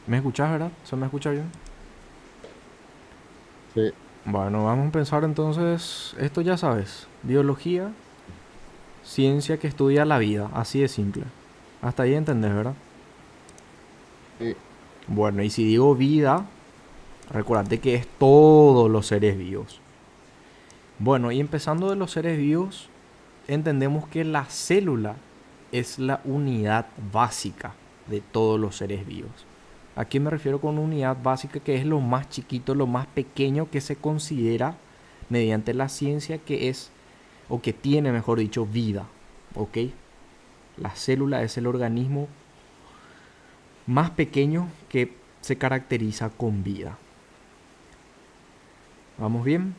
¿Me escuchás, verdad? ¿Se me escucha bien? Sí, Bueno, vamos a pensar entonces, esto ya sabes, biología, ciencia que estudia la vida, así de simple. Hasta ahí entendés, ¿verdad? sí, Bueno, y si digo vida, recuérdate que es todos los seres vivos. Bueno, y empezando de los seres vivos, entendemos que la célula es la unidad básica de todos los seres vivos. ¿A qué me refiero con unidad básica? Que es lo más chiquito, lo más pequeño que se considera mediante la ciencia que es, o que tiene, mejor dicho, vida. ¿Ok? La célula es el organismo más pequeño que se caracteriza con vida. ¿Vamos bien?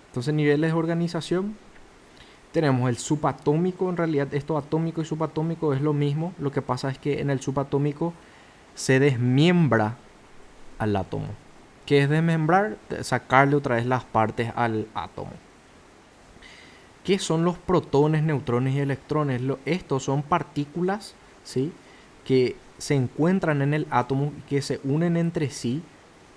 Entonces, niveles de organización. Tenemos el subatómico, en realidad esto atómico y subatómico es lo mismo. Lo que pasa es que en el subatómico se desmiembra al átomo. ¿Qué es desmembrar? Sacarle otra vez las partes al átomo. ¿Qué son los protones, neutrones y electrones? Estos son partículas, ¿sí?, que se encuentran en el átomo, que se unen entre sí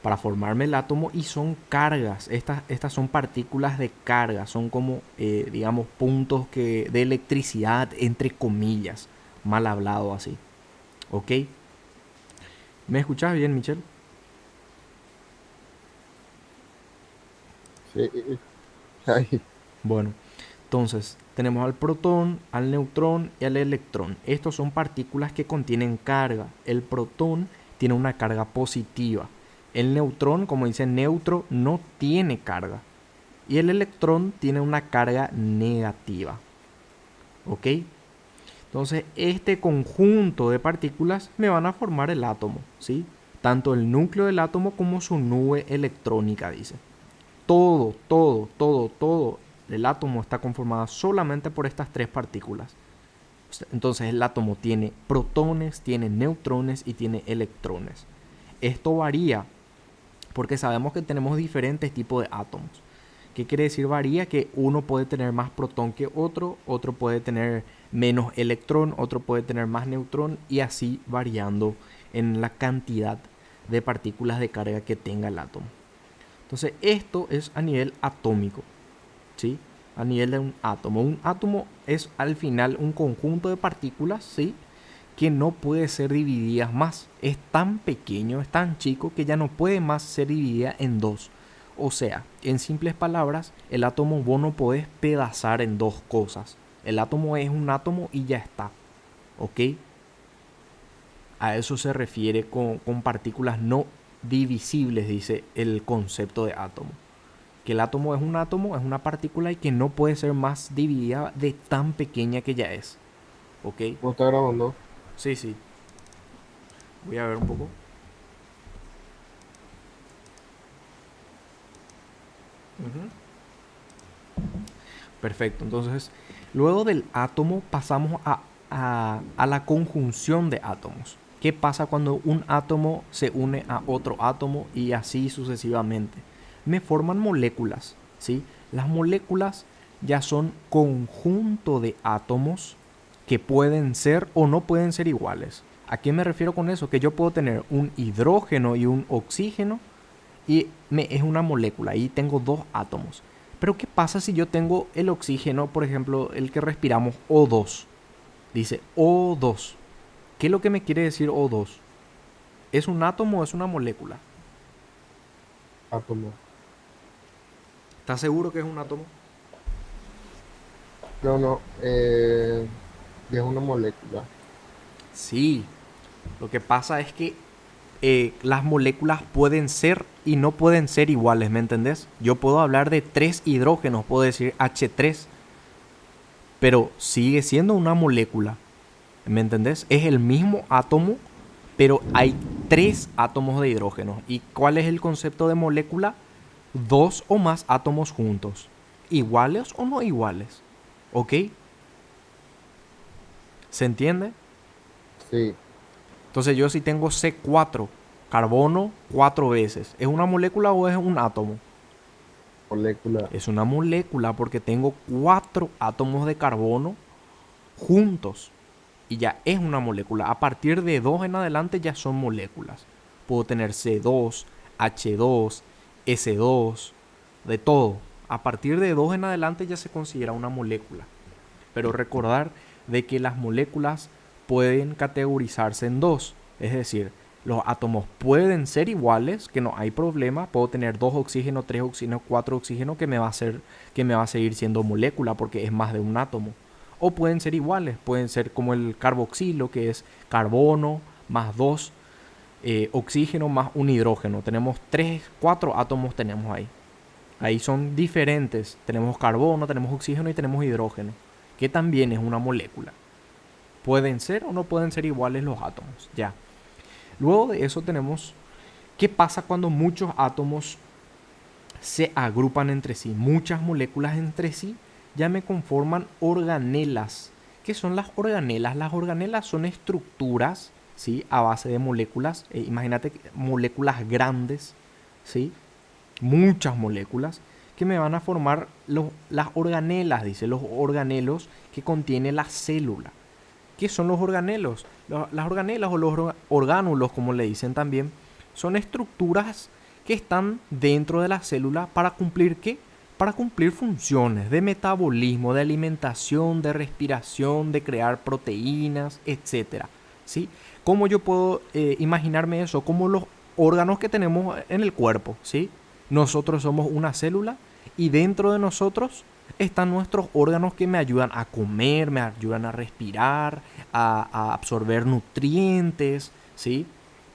para formarme el átomo y son cargas. Estas son partículas de carga, son como, digamos, puntos de electricidad, entre comillas, mal hablado así. ¿Ok? ¿Me escuchás bien, Michelle? sí. Ay, Bueno, entonces tenemos al protón, al neutrón y al electrón. Estos son partículas que contienen carga. El protón tiene una carga positiva. El neutrón, como dice neutro, no tiene carga. Y el electrón tiene una carga negativa. ¿Ok? Entonces, este conjunto de partículas me van a formar el átomo, ¿sí? Tanto el núcleo del átomo como su nube electrónica, dice. Todo el átomo está conformado solamente por estas tres partículas. Entonces, el átomo tiene protones, tiene neutrones y tiene electrones. Esto varía porque sabemos que tenemos diferentes tipos de átomos. ¿Qué quiere decir varía? Que uno puede tener más protón que otro puede tener menos electrón, otro puede tener más neutrón y así variando en la cantidad de partículas de carga que tenga el átomo. Entonces esto es a nivel atómico, ¿sí? A nivel de un átomo. Un átomo es al final un conjunto de partículas, ¿sí?, que no puede ser dividida más. Es tan pequeño, es tan chico que ya no puede más ser dividida en dos. O sea, en simples palabras, el átomo vos no podés pedazar en dos cosas. El átomo es un átomo y ya está. ¿Ok? A eso se refiere con partículas no divisibles, dice el concepto de átomo. Que el átomo es un átomo, es una partícula y que no puede ser más dividida de tan pequeña que ya es. ¿Ok? ¿cómo está grabando? Sí, sí. Voy a ver un poco. Perfecto. Entonces, luego del átomo pasamos a la conjunción de átomos. ¿Qué pasa cuando un átomo se une a otro átomo y así sucesivamente? Me forman moléculas, ¿sí? Las moléculas ya son conjunto de átomos que pueden ser o no pueden ser iguales. ¿A qué me refiero con eso? Que yo puedo tener un hidrógeno y un oxígeno y es una molécula y tengo dos átomos. Pero ¿qué pasa si yo tengo el oxígeno, por ejemplo, el que respiramos, O2? Dice O2. ¿Qué es lo que me quiere decir O2? ¿Es un átomo o es una molécula? Átomo. ¿Estás seguro que es un átomo? No, no, es una molécula. Sí. Lo que pasa es que las moléculas pueden ser y no pueden ser iguales, ¿me entendés? Yo puedo hablar de tres hidrógenos, puedo decir H3, pero sigue siendo una molécula. ¿Me entendés? Es el mismo átomo, pero hay tres átomos de hidrógeno. ¿Y cuál es el concepto de molécula? Dos o más átomos juntos. ¿Iguales o no iguales? ¿Ok? ¿Se entiende? Sí, Entonces yo si tengo C4, carbono cuatro veces, ¿es una molécula o es un átomo? molécula. Es una molécula porque tengo cuatro átomos de carbono juntos. Y ya es una molécula. A partir de dos en adelante ya son moléculas. puedo tener C2, H2, S2, de todo. A partir de 2 en adelante ya se considera una molécula. Pero recordar de que las moléculas pueden categorizarse en dos. Es decir, los átomos pueden ser iguales, que no hay problema. Puedo tener 2 oxígenos, 3 oxígenos, 4 oxígenos que me va a seguir siendo molécula porque es más de un átomo. O pueden ser iguales, pueden ser como el carboxilo, que es carbono más 2 oxígeno más un hidrógeno. Tenemos 3, 4 átomos tenemos ahí. Ahí son diferentes. Tenemos carbono, tenemos oxígeno y tenemos hidrógeno, que también es una molécula. Pueden ser o no pueden ser iguales los átomos. Ya. Luego de eso tenemos qué pasa cuando muchos átomos se agrupan entre sí. Muchas moléculas entre sí ya me conforman organelas. ¿Qué son las organelas? Las organelas son estructuras, ¿sí?, a base de moléculas. Imagínate moléculas grandes, ¿sí?, muchas moléculas que me van a formar las organelas, dice, los organelos que contiene la célula. ¿Qué son los organelos? Las organelas o los orgánulos, como le dicen también, son estructuras que están dentro de la célula para cumplir ¿qué? Para cumplir funciones de metabolismo, de alimentación, de respiración, de crear proteínas, etcétera, ¿sí? ¿Cómo yo puedo imaginarme eso? Como los órganos que tenemos en el cuerpo, ¿sí? Nosotros somos una célula y dentro de nosotros están nuestros órganos que me ayudan a comer, me ayudan a respirar, a absorber nutrientes, ¿sí?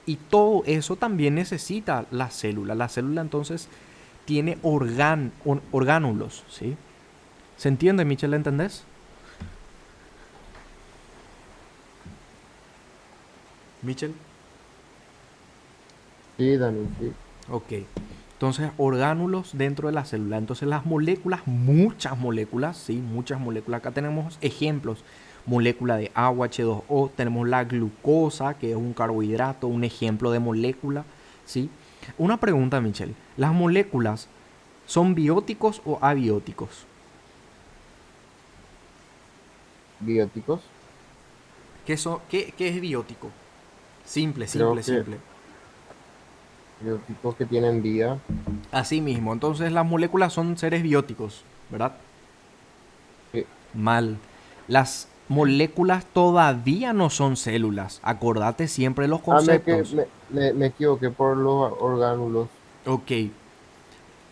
Y todo eso también necesita la célula. La célula entonces tiene orgánulos, ¿sí? ¿Se entiende, Michelle? ¿Entendés? Michelle. Sí, Dani, sí. Ok. Entonces, orgánulos dentro de la célula. Entonces, las moléculas, muchas moléculas, ¿sí? Muchas moléculas. Acá tenemos ejemplos. Molécula de agua, H2O. Tenemos la glucosa, que es un carbohidrato, un ejemplo de molécula, ¿sí? Una pregunta, Michelle. ¿Las moléculas son bióticos o abióticos? Bióticos. ¿Qué es biótico? Simple, Creo simple, que simple. bióticos que tienen vida. Así mismo. Entonces, las moléculas son seres bióticos, ¿verdad? Sí. Mal. Las moléculas todavía no son células. Acordate siempre de los Ah, me, que, conceptos. me equivoqué por los orgánulos. Ok.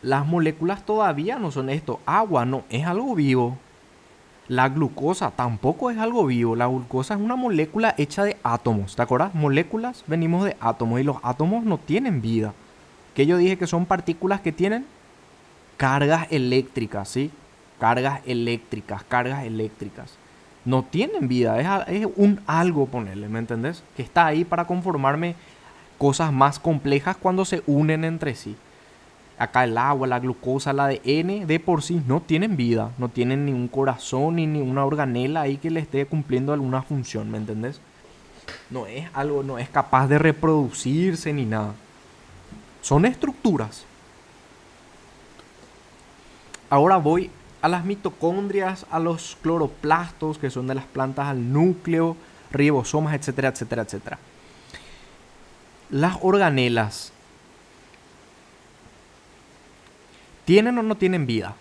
Las moléculas todavía no son esto. Agua no es algo vivo. La glucosa tampoco es algo vivo. La glucosa es una molécula hecha de átomos. ¿Te acuerdas? Moléculas venimos de átomos y los átomos no tienen vida. Que yo dije que son partículas que tienen cargas eléctricas, ¿sí? Cargas eléctricas, cargas eléctricas. No tienen vida, es un algo, ponerle, ¿me entendés? Que está ahí para conformarme cosas más complejas cuando se unen entre sí. Acá el agua, la glucosa, el ADN de por sí no tienen vida, no tienen ni un corazón ni una organela ahí que le esté cumpliendo alguna función, ¿me entendés? No es algo, no es capaz de reproducirse ni nada. Son estructuras. Ahora voy a las mitocondrias, a los cloroplastos, que son de las plantas, al núcleo, ribosomas, etcétera, etcétera, etcétera. Las organelas, ¿tienen o no tienen vida?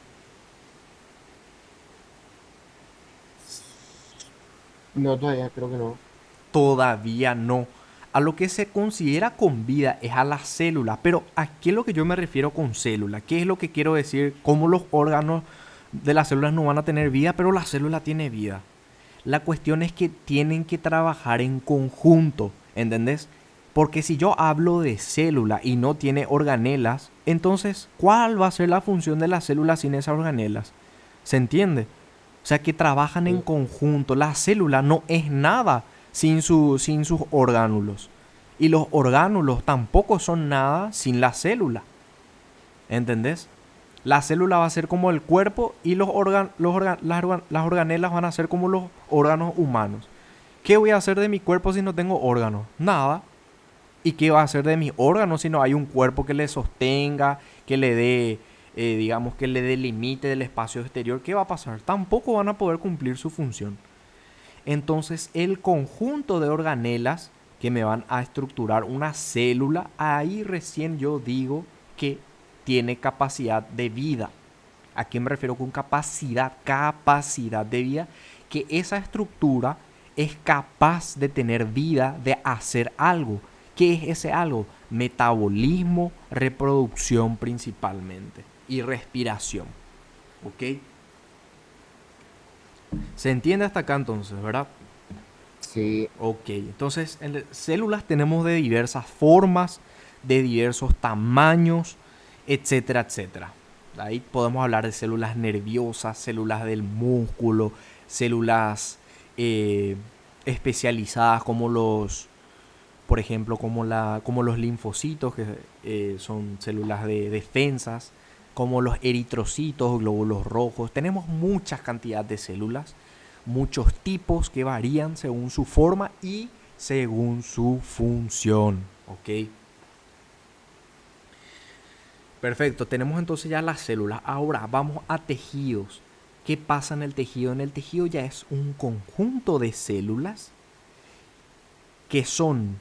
No, todavía creo que no. Todavía no. A lo que se considera con vida es a las células. Pero ¿a qué es lo que yo me refiero con célula? ¿Qué es lo que quiero decir? ¿Cómo los órganos de las células no van a tener vida, pero la célula tiene vida? La cuestión es que tienen que trabajar en conjunto, ¿entendés? Porque si yo hablo de célula y no tiene organelas, entonces, ¿cuál va a ser la función de la célula sin esas organelas? ¿Se entiende? O sea, que trabajan en Sí. conjunto. La célula no es nada sin sus orgánulos. Y los orgánulos tampoco son nada sin la célula. ¿Entendés? La célula va a ser como el cuerpo y las organelas van a ser como los órganos humanos. ¿Qué voy a hacer de mi cuerpo si no tengo órganos? Nada. ¿Y qué va a hacer de mis órganos si no hay un cuerpo que le sostenga, que le dé, digamos, que le delimite del espacio exterior? ¿Qué va a pasar? Tampoco van a poder cumplir su función. Entonces, el conjunto de organelas que me van a estructurar una célula, ahí recién yo digo que tiene capacidad de vida. ¿A qué me refiero con capacidad? Capacidad de vida, que esa estructura es capaz de tener vida, de hacer algo. ¿Qué es ese algo? Metabolismo, reproducción principalmente y respiración. ¿Ok? ¿Se entiende hasta acá entonces, verdad? Sí, Ok, entonces en células tenemos de diversas formas, de diversos tamaños, etcétera, etcétera. Ahí podemos hablar de células nerviosas, células del músculo, células eh, especializadas como los, por ejemplo, como los linfocitos, que son células de defensas, como los eritrocitos, glóbulos rojos. Tenemos muchas cantidades de células, muchos tipos que varían según su forma y según su función. ¿Ok? Perfecto, tenemos entonces ya las células. Ahora vamos a tejidos. ¿Qué pasa en el tejido? En el tejido ya es un conjunto de células que son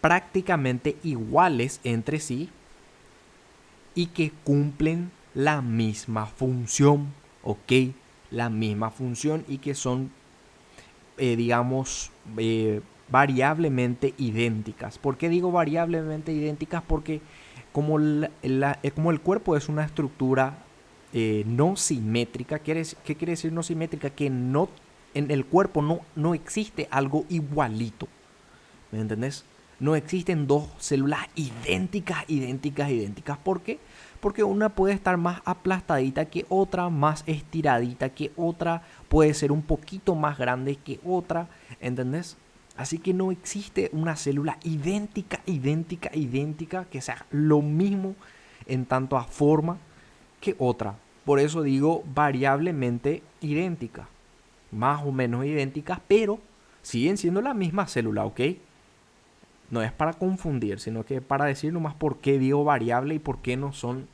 prácticamente iguales entre sí y que cumplen la misma función, ¿ok? La misma función y que son, digamos, variablemente idénticas. ¿Por qué digo variablemente idénticas? Porque como el cuerpo es una estructura no simétrica, ¿qué quiere decir no simétrica? Que no, en el cuerpo no existe algo igualito. ¿Me entendés? No existen dos células idénticas, idénticas, idénticas. ¿Por qué? Porque una puede estar más aplastadita que otra, más estiradita que otra, puede ser un poquito más grande que otra, ¿entendés? Así que no existe una célula idéntica, idéntica, idéntica, que sea lo mismo en tanto a forma que otra. Por eso digo variablemente idéntica, más o menos idénticas, pero siguen siendo la misma célula, ¿ok? No es para confundir, sino que para decir nomás por qué digo variable y por qué no son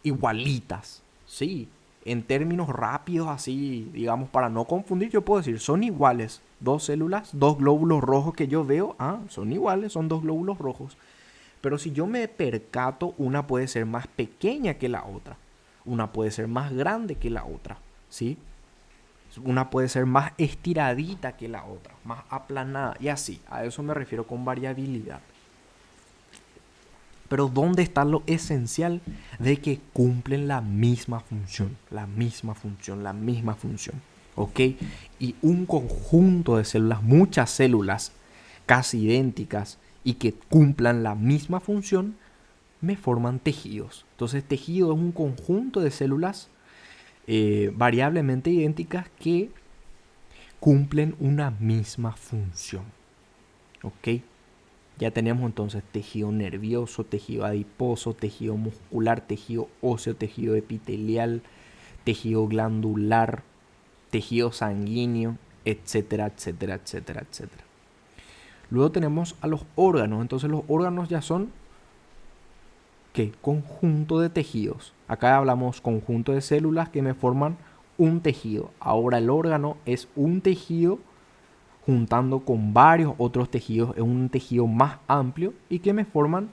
igualitas. Sí, en términos rápidos así, digamos, para no confundir, yo puedo decir, son iguales. Dos células, dos glóbulos rojos que yo veo, son iguales, son dos glóbulos rojos. Pero si yo me percato, una puede ser más pequeña que la otra. Una puede ser más grande que la otra, ¿sí? Una puede ser más estiradita que la otra, más aplanada y así. A eso me refiero con variabilidad. Pero ¿dónde está lo esencial de que cumplen la misma función? La misma función, la misma función. ¿Ok? Y un conjunto de células, muchas células casi idénticas y que cumplan la misma función, me forman tejidos. Entonces, tejido es un conjunto de células variablemente idénticas que cumplen una misma función. ¿Ok? Ya tenemos entonces tejido nervioso, tejido adiposo, tejido muscular, tejido óseo, tejido epitelial, tejido glandular, tejido sanguíneo, etcétera, etcétera, etcétera, etcétera. Luego tenemos a los órganos. Entonces los órganos ya son ¿qué? Conjunto de tejidos. Acá hablamos conjunto de células que me forman un tejido. Ahora el órgano es un tejido juntando con varios otros tejidos en un tejido más amplio y que me forman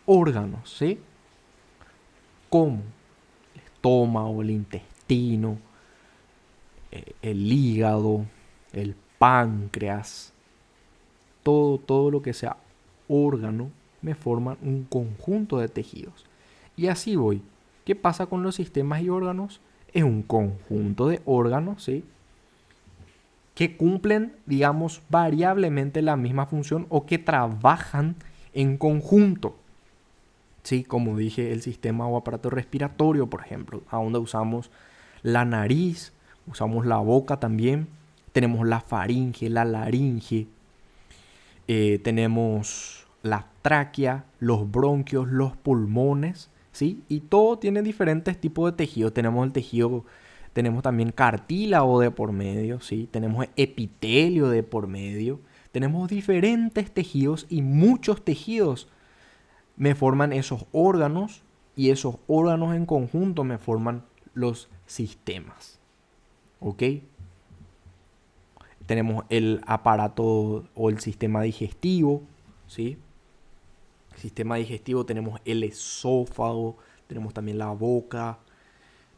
órganos, ¿sí? Como el estómago, el intestino, el hígado, el páncreas, todo lo que sea órgano me forman un conjunto de tejidos. Y así voy. ¿Qué pasa con los sistemas y órganos? Es un conjunto de órganos, ¿sí? Que cumplen, digamos, variablemente la misma función o que trabajan en conjunto. Sí, como dije, el sistema o aparato respiratorio, por ejemplo, a donde usamos la nariz, usamos la boca también, tenemos la faringe, la laringe, tenemos la tráquea, los bronquios, los pulmones, ¿sí? Y todo tiene diferentes tipos de tejido. Tenemos el tejido, tenemos también cartílago de por medio, ¿sí? Tenemos epitelio de por medio. Tenemos diferentes tejidos y muchos tejidos me forman esos órganos y esos órganos en conjunto me forman los sistemas. ¿Ok? tenemos el aparato o el sistema digestivo, ¿sí? Sistema digestivo, tenemos el esófago, tenemos también la boca,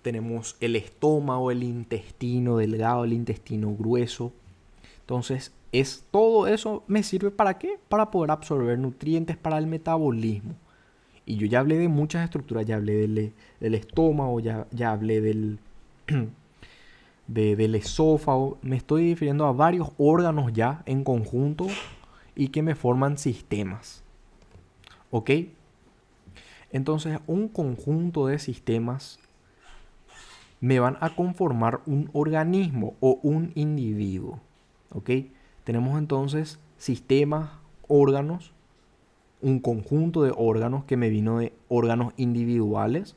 tenemos el estómago, el intestino delgado, el intestino grueso. Entonces, todo eso me sirve ¿para qué? Para poder absorber nutrientes para el metabolismo. Y yo ya hablé de muchas estructuras, ya hablé del estómago, ya hablé del esófago. Me estoy refiriendo a varios órganos ya en conjunto y que me forman sistemas. ¿Ok? Entonces, un conjunto de sistemas me van a conformar un organismo o un individuo. ¿Ok? Tenemos entonces sistemas, órganos, un conjunto de órganos que me vino de órganos individuales,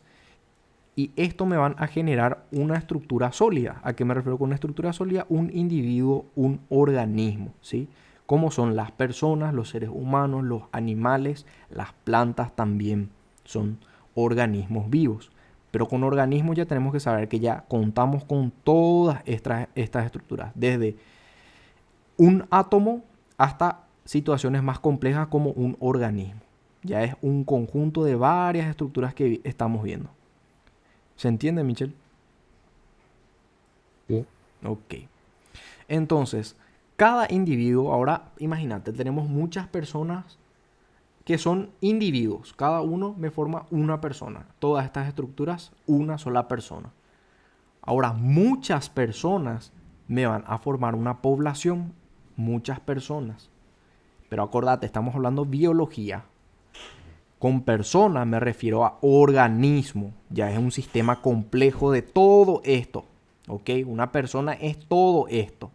y esto me van a generar una estructura sólida. ¿A qué me refiero con una estructura sólida? Un individuo, un organismo, ¿sí? Como son las personas, los seres humanos, los animales, las plantas también son organismos vivos. Pero con organismos ya tenemos que saber que ya contamos con todas estas estructuras, desde un átomo hasta situaciones más complejas como un organismo. Ya es un conjunto de varias estructuras que estamos viendo. ¿Se entiende, Michelle? Sí. Ok. Entonces, cada individuo, ahora imagínate, tenemos muchas personas que son individuos. Cada uno me forma una persona. Todas estas estructuras, una sola persona. Ahora, muchas personas me van a formar una población. Muchas personas. Pero acordate, estamos hablando biología. Con persona me refiero a organismo. Ya es un sistema complejo de todo esto. ¿Ok? Una persona es todo esto.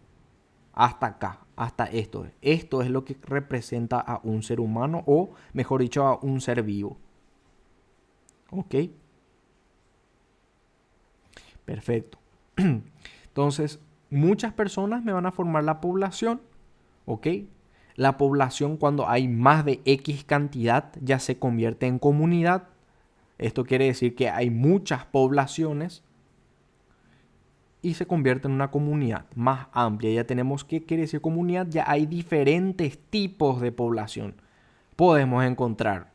Hasta acá, hasta esto. Esto es lo que representa a un ser humano, o mejor dicho, a un ser vivo. ¿Ok? Perfecto. Entonces, muchas personas me van a formar la población. ¿Ok? La población, cuando hay más de X cantidad, ya se convierte en comunidad. Esto quiere decir que hay muchas poblaciones y se convierte en una comunidad más amplia. Ya tenemos, ¿qué quiere decir comunidad? Ya hay diferentes tipos de población. Podemos encontrar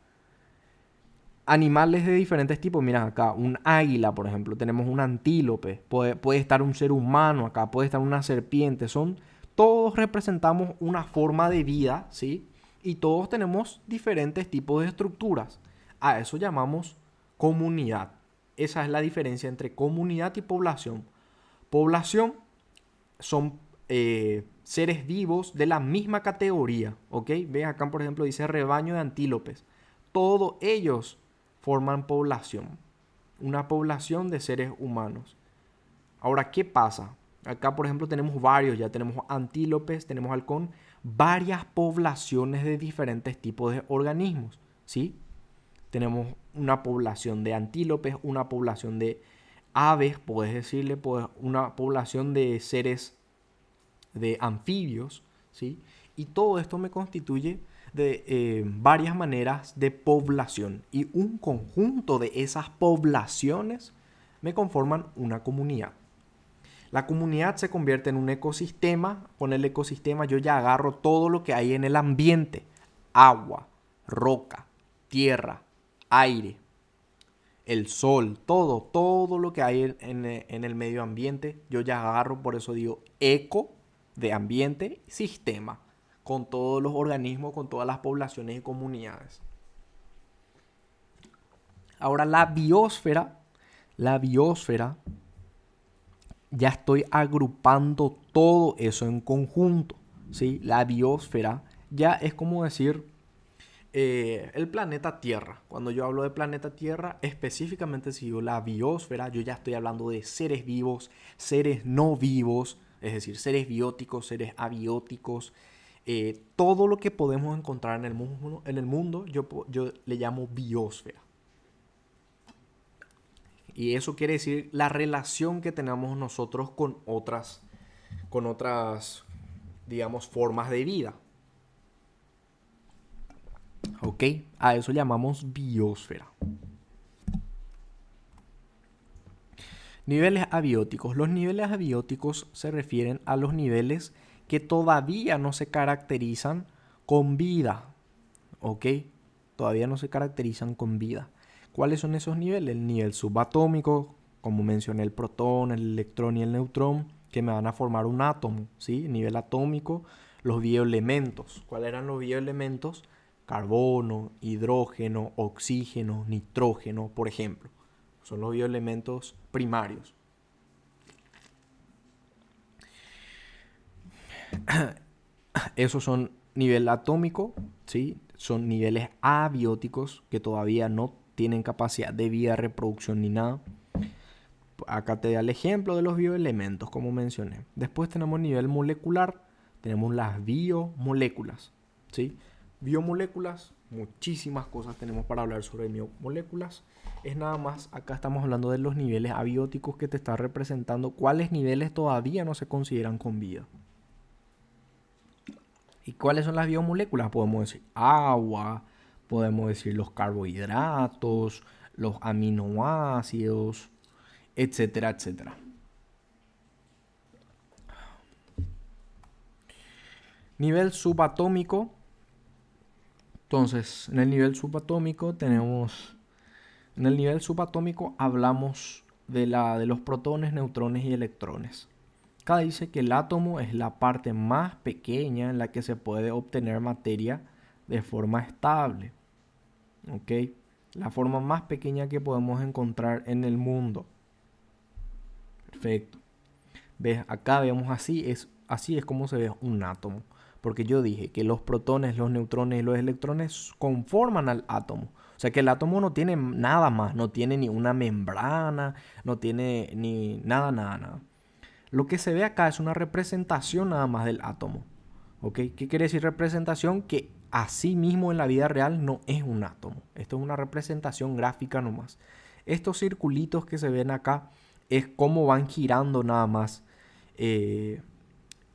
animales de diferentes tipos. Mira acá, un águila, por ejemplo. Tenemos un antílope. Puede estar un ser humano acá. Puede estar una serpiente. Todos representamos una forma de vida, ¿sí? Y todos tenemos diferentes tipos de estructuras. A eso llamamos comunidad. Esa es la diferencia entre comunidad y población. Población son seres vivos de la misma categoría, ¿ok? Ven acá, por ejemplo, dice rebaño de antílopes. Todos ellos forman población, una población de seres humanos. Ahora, ¿qué pasa? Acá, por ejemplo, tenemos varios, ya tenemos antílopes, tenemos halcón, varias poblaciones de diferentes tipos de organismos, ¿sí? Tenemos una población de antílopes, una población de aves, puedes decirle, pues, una población de seres, de anfibios, ¿sí? Y todo esto me constituye de varias maneras de población, y un conjunto de esas poblaciones me conforman una comunidad. La comunidad se convierte en un ecosistema. Con el ecosistema yo ya agarro todo lo que hay en el ambiente: agua, roca, tierra, aire, el sol, todo lo que hay en el medio ambiente, yo ya agarro. Por eso digo eco de ambiente, sistema, con todos los organismos, con todas las poblaciones y comunidades. Ahora la biosfera, ya estoy agrupando todo eso en conjunto, ¿sí? La biosfera ya es como decir el planeta Tierra. Cuando yo hablo de planeta Tierra, específicamente si digo la biosfera, yo ya estoy hablando de seres vivos, seres no vivos, es decir, seres bióticos, seres abióticos, todo lo que podemos encontrar en el mundo yo le llamo biosfera. Y eso quiere decir la relación que tenemos nosotros con otras, digamos, formas de vida. ¿Ok? A eso llamamos biosfera. Niveles abióticos. Los niveles abióticos se refieren a los niveles que todavía no se caracterizan con vida. ¿Ok? Todavía no se caracterizan con vida. ¿Cuáles son esos niveles? El nivel subatómico, como mencioné, el protón, el electrón y el neutrón, que me van a formar un átomo, ¿sí? Nivel atómico, los bioelementos. ¿Cuáles eran los bioelementos? Carbono, hidrógeno, oxígeno, nitrógeno, por ejemplo. Son los bioelementos primarios. Esos son nivel atómico, ¿sí? Son niveles abióticos que todavía no tienen capacidad de vida, reproducción ni nada. Acá te da el ejemplo de los bioelementos, como mencioné. Después tenemos nivel molecular, tenemos las biomoléculas, ¿sí? Biomoléculas, muchísimas cosas tenemos para hablar sobre biomoléculas. Es nada más, acá estamos hablando de los niveles abióticos que te está representando cuáles niveles todavía no se consideran con vida. ¿Y cuáles son las biomoléculas? Podemos decir agua, podemos decir los carbohidratos, los aminoácidos, etcétera, etcétera. Nivel subatómico. Entonces, en el nivel subatómico tenemos... En el nivel subatómico hablamos de los protones, neutrones y electrones. Acá dice que el átomo es la parte más pequeña en la que se puede obtener materia de forma estable. ¿Ok? La forma más pequeña que podemos encontrar en el mundo. Perfecto. ¿Ves? Acá vemos así es como se ve un átomo. Porque yo dije que los protones, los neutrones y los electrones conforman al átomo. O sea que el átomo no tiene nada más, no tiene ni una membrana, no tiene ni nada. Lo que se ve acá es una representación nada más del átomo. ¿Ok? ¿Qué quiere decir representación? Que así mismo en la vida real no es un átomo. Esto es una representación gráfica nomás. Estos circulitos que se ven acá es cómo van girando nada más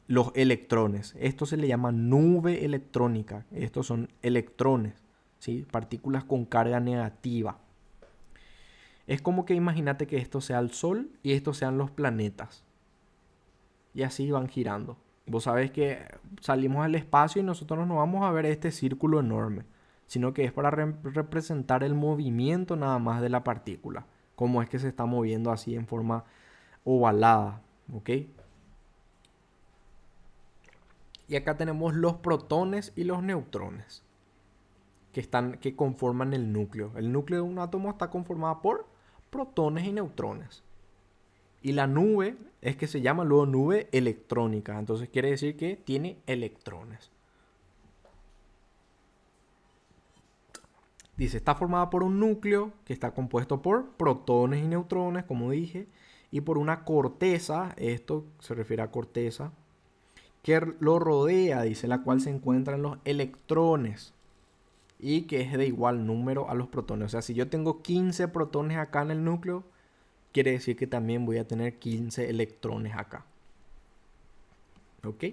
los electrones. Esto se le llama nube electrónica. Estos son electrones, ¿sí? Partículas con carga negativa. Es como que imagínate que esto sea el Sol y estos sean los planetas. Y así van girando. Vos sabés que salimos al espacio y nosotros no vamos a ver este círculo enorme, sino que es para representar el movimiento nada más de la partícula. Cómo es que se está moviendo así en forma ovalada, ¿ok? Y acá tenemos los protones y los neutrones que conforman el núcleo. El núcleo de un átomo está conformado por protones y neutrones. Y la nube es que se llama luego nube electrónica. Entonces quiere decir que tiene electrones. Dice, está formada por un núcleo que está compuesto por protones y neutrones, como dije, y por una corteza, esto se refiere a corteza, que lo rodea, dice, la cual se encuentran los electrones y que es de igual número a los protones. O sea, si yo tengo 15 protones acá en el núcleo, quiere decir que también voy a tener 15 electrones acá. ¿Ok?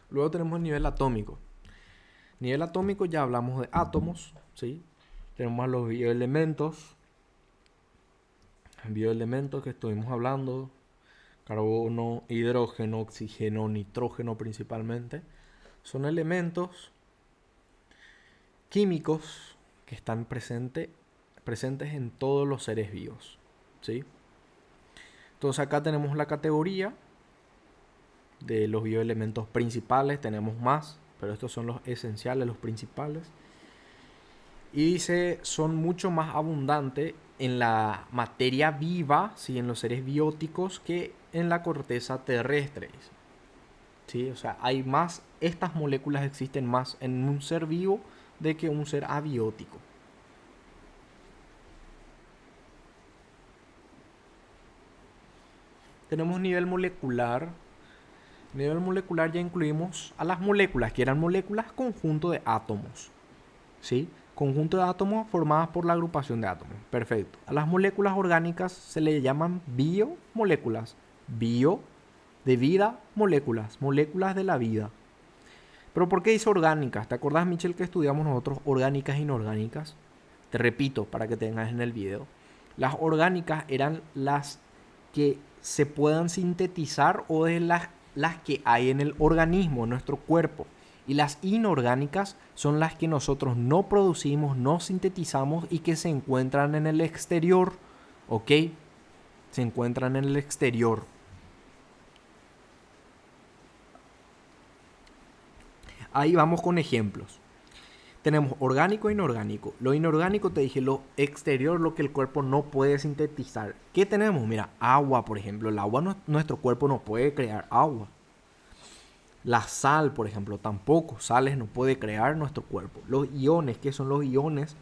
Luego tenemos el nivel atómico. Nivel atómico ya hablamos de átomos, ¿sí? Tenemos los bioelementos. Bioelementos que estuvimos hablando. Carbono, hidrógeno, oxígeno, nitrógeno principalmente. Son elementos químicos que están presentes en todos los seres vivos, ¿sí? Entonces acá tenemos la categoría de los bioelementos principales, tenemos más, pero estos son los esenciales, los principales. Y dice, son mucho más abundantes en la materia viva, ¿sí? En los seres bióticos, que en la corteza terrestre, ¿sí? O sea, hay más, estas moléculas existen más en un ser vivo de que un ser abiótico. Tenemos nivel molecular. Nivel molecular ya incluimos a las moléculas, que eran moléculas conjunto de átomos, ¿sí? Conjunto de átomos formadas por la agrupación de átomos. Perfecto. A las moléculas orgánicas se le llaman biomoléculas. Bio de vida, moléculas. Moléculas de la vida. ¿Pero por qué dice orgánicas? ¿Te acordás, Michel, que estudiamos nosotros orgánicas e inorgánicas? Te repito para que tengas en el video. Las orgánicas eran las que se puedan sintetizar o de las que hay en el organismo, en nuestro cuerpo. Y las inorgánicas son las que nosotros no producimos, no sintetizamos y que se encuentran en el exterior. ¿Ok? Se encuentran en el exterior. Ahí vamos con ejemplos. Tenemos orgánico e inorgánico. Lo inorgánico, te dije, lo exterior, lo que el cuerpo no puede sintetizar. ¿Qué tenemos? Mira, agua, por ejemplo. El agua, nuestro cuerpo no puede crear agua. La sal, por ejemplo, tampoco. Sales no puede crear nuestro cuerpo. Los iones, ¿qué son los iones?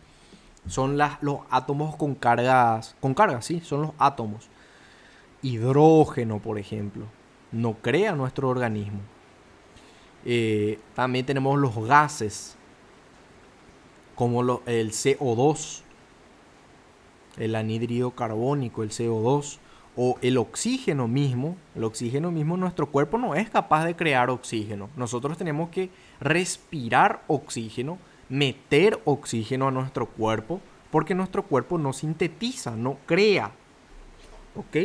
Son los átomos con cargas, sí, son los átomos. Hidrógeno, por ejemplo, no crea nuestro organismo. También tenemos los gases, como el CO2, el anhídrido carbónico, el CO2, o el oxígeno mismo. El oxígeno mismo, nuestro cuerpo no es capaz de crear oxígeno. Nosotros tenemos que respirar oxígeno, meter oxígeno a nuestro cuerpo, porque nuestro cuerpo no sintetiza, no crea. ¿Ok?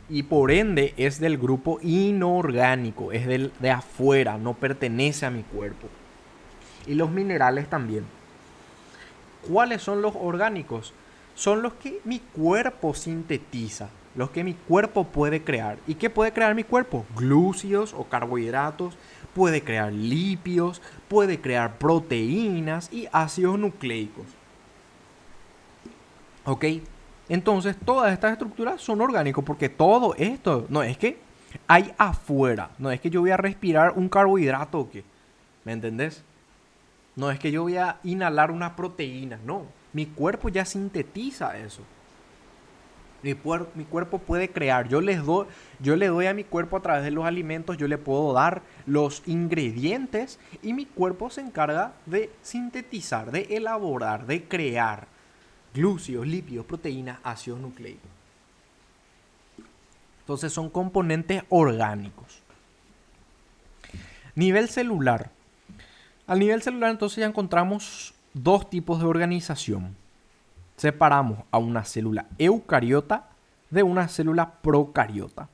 Y por ende es del grupo inorgánico, es de afuera, no pertenece a mi cuerpo. Y los minerales también. ¿Cuáles son los orgánicos? Son los que mi cuerpo sintetiza, los que mi cuerpo puede crear. ¿Y qué puede crear mi cuerpo? Glúcidos o carbohidratos, puede crear lípidos, puede crear proteínas y ácidos nucleicos. ¿Ok? Entonces todas estas estructuras son orgánicos porque todo esto no es que hay afuera, no es que yo voy a respirar un carbohidrato o qué, ¿me entendés? No es que yo voy a inhalar una proteína, no, mi cuerpo ya sintetiza eso. Mi cuerpo puede crear, yo le doy a mi cuerpo a través de los alimentos, yo le puedo dar los ingredientes y mi cuerpo se encarga de sintetizar, de elaborar, de crear glúcidos, lípidos, proteínas, ácidos nucleicos. Entonces son componentes orgánicos. Nivel celular. Al nivel celular entonces ya encontramos dos tipos de organización. Separamos a una célula eucariota de una célula procariota.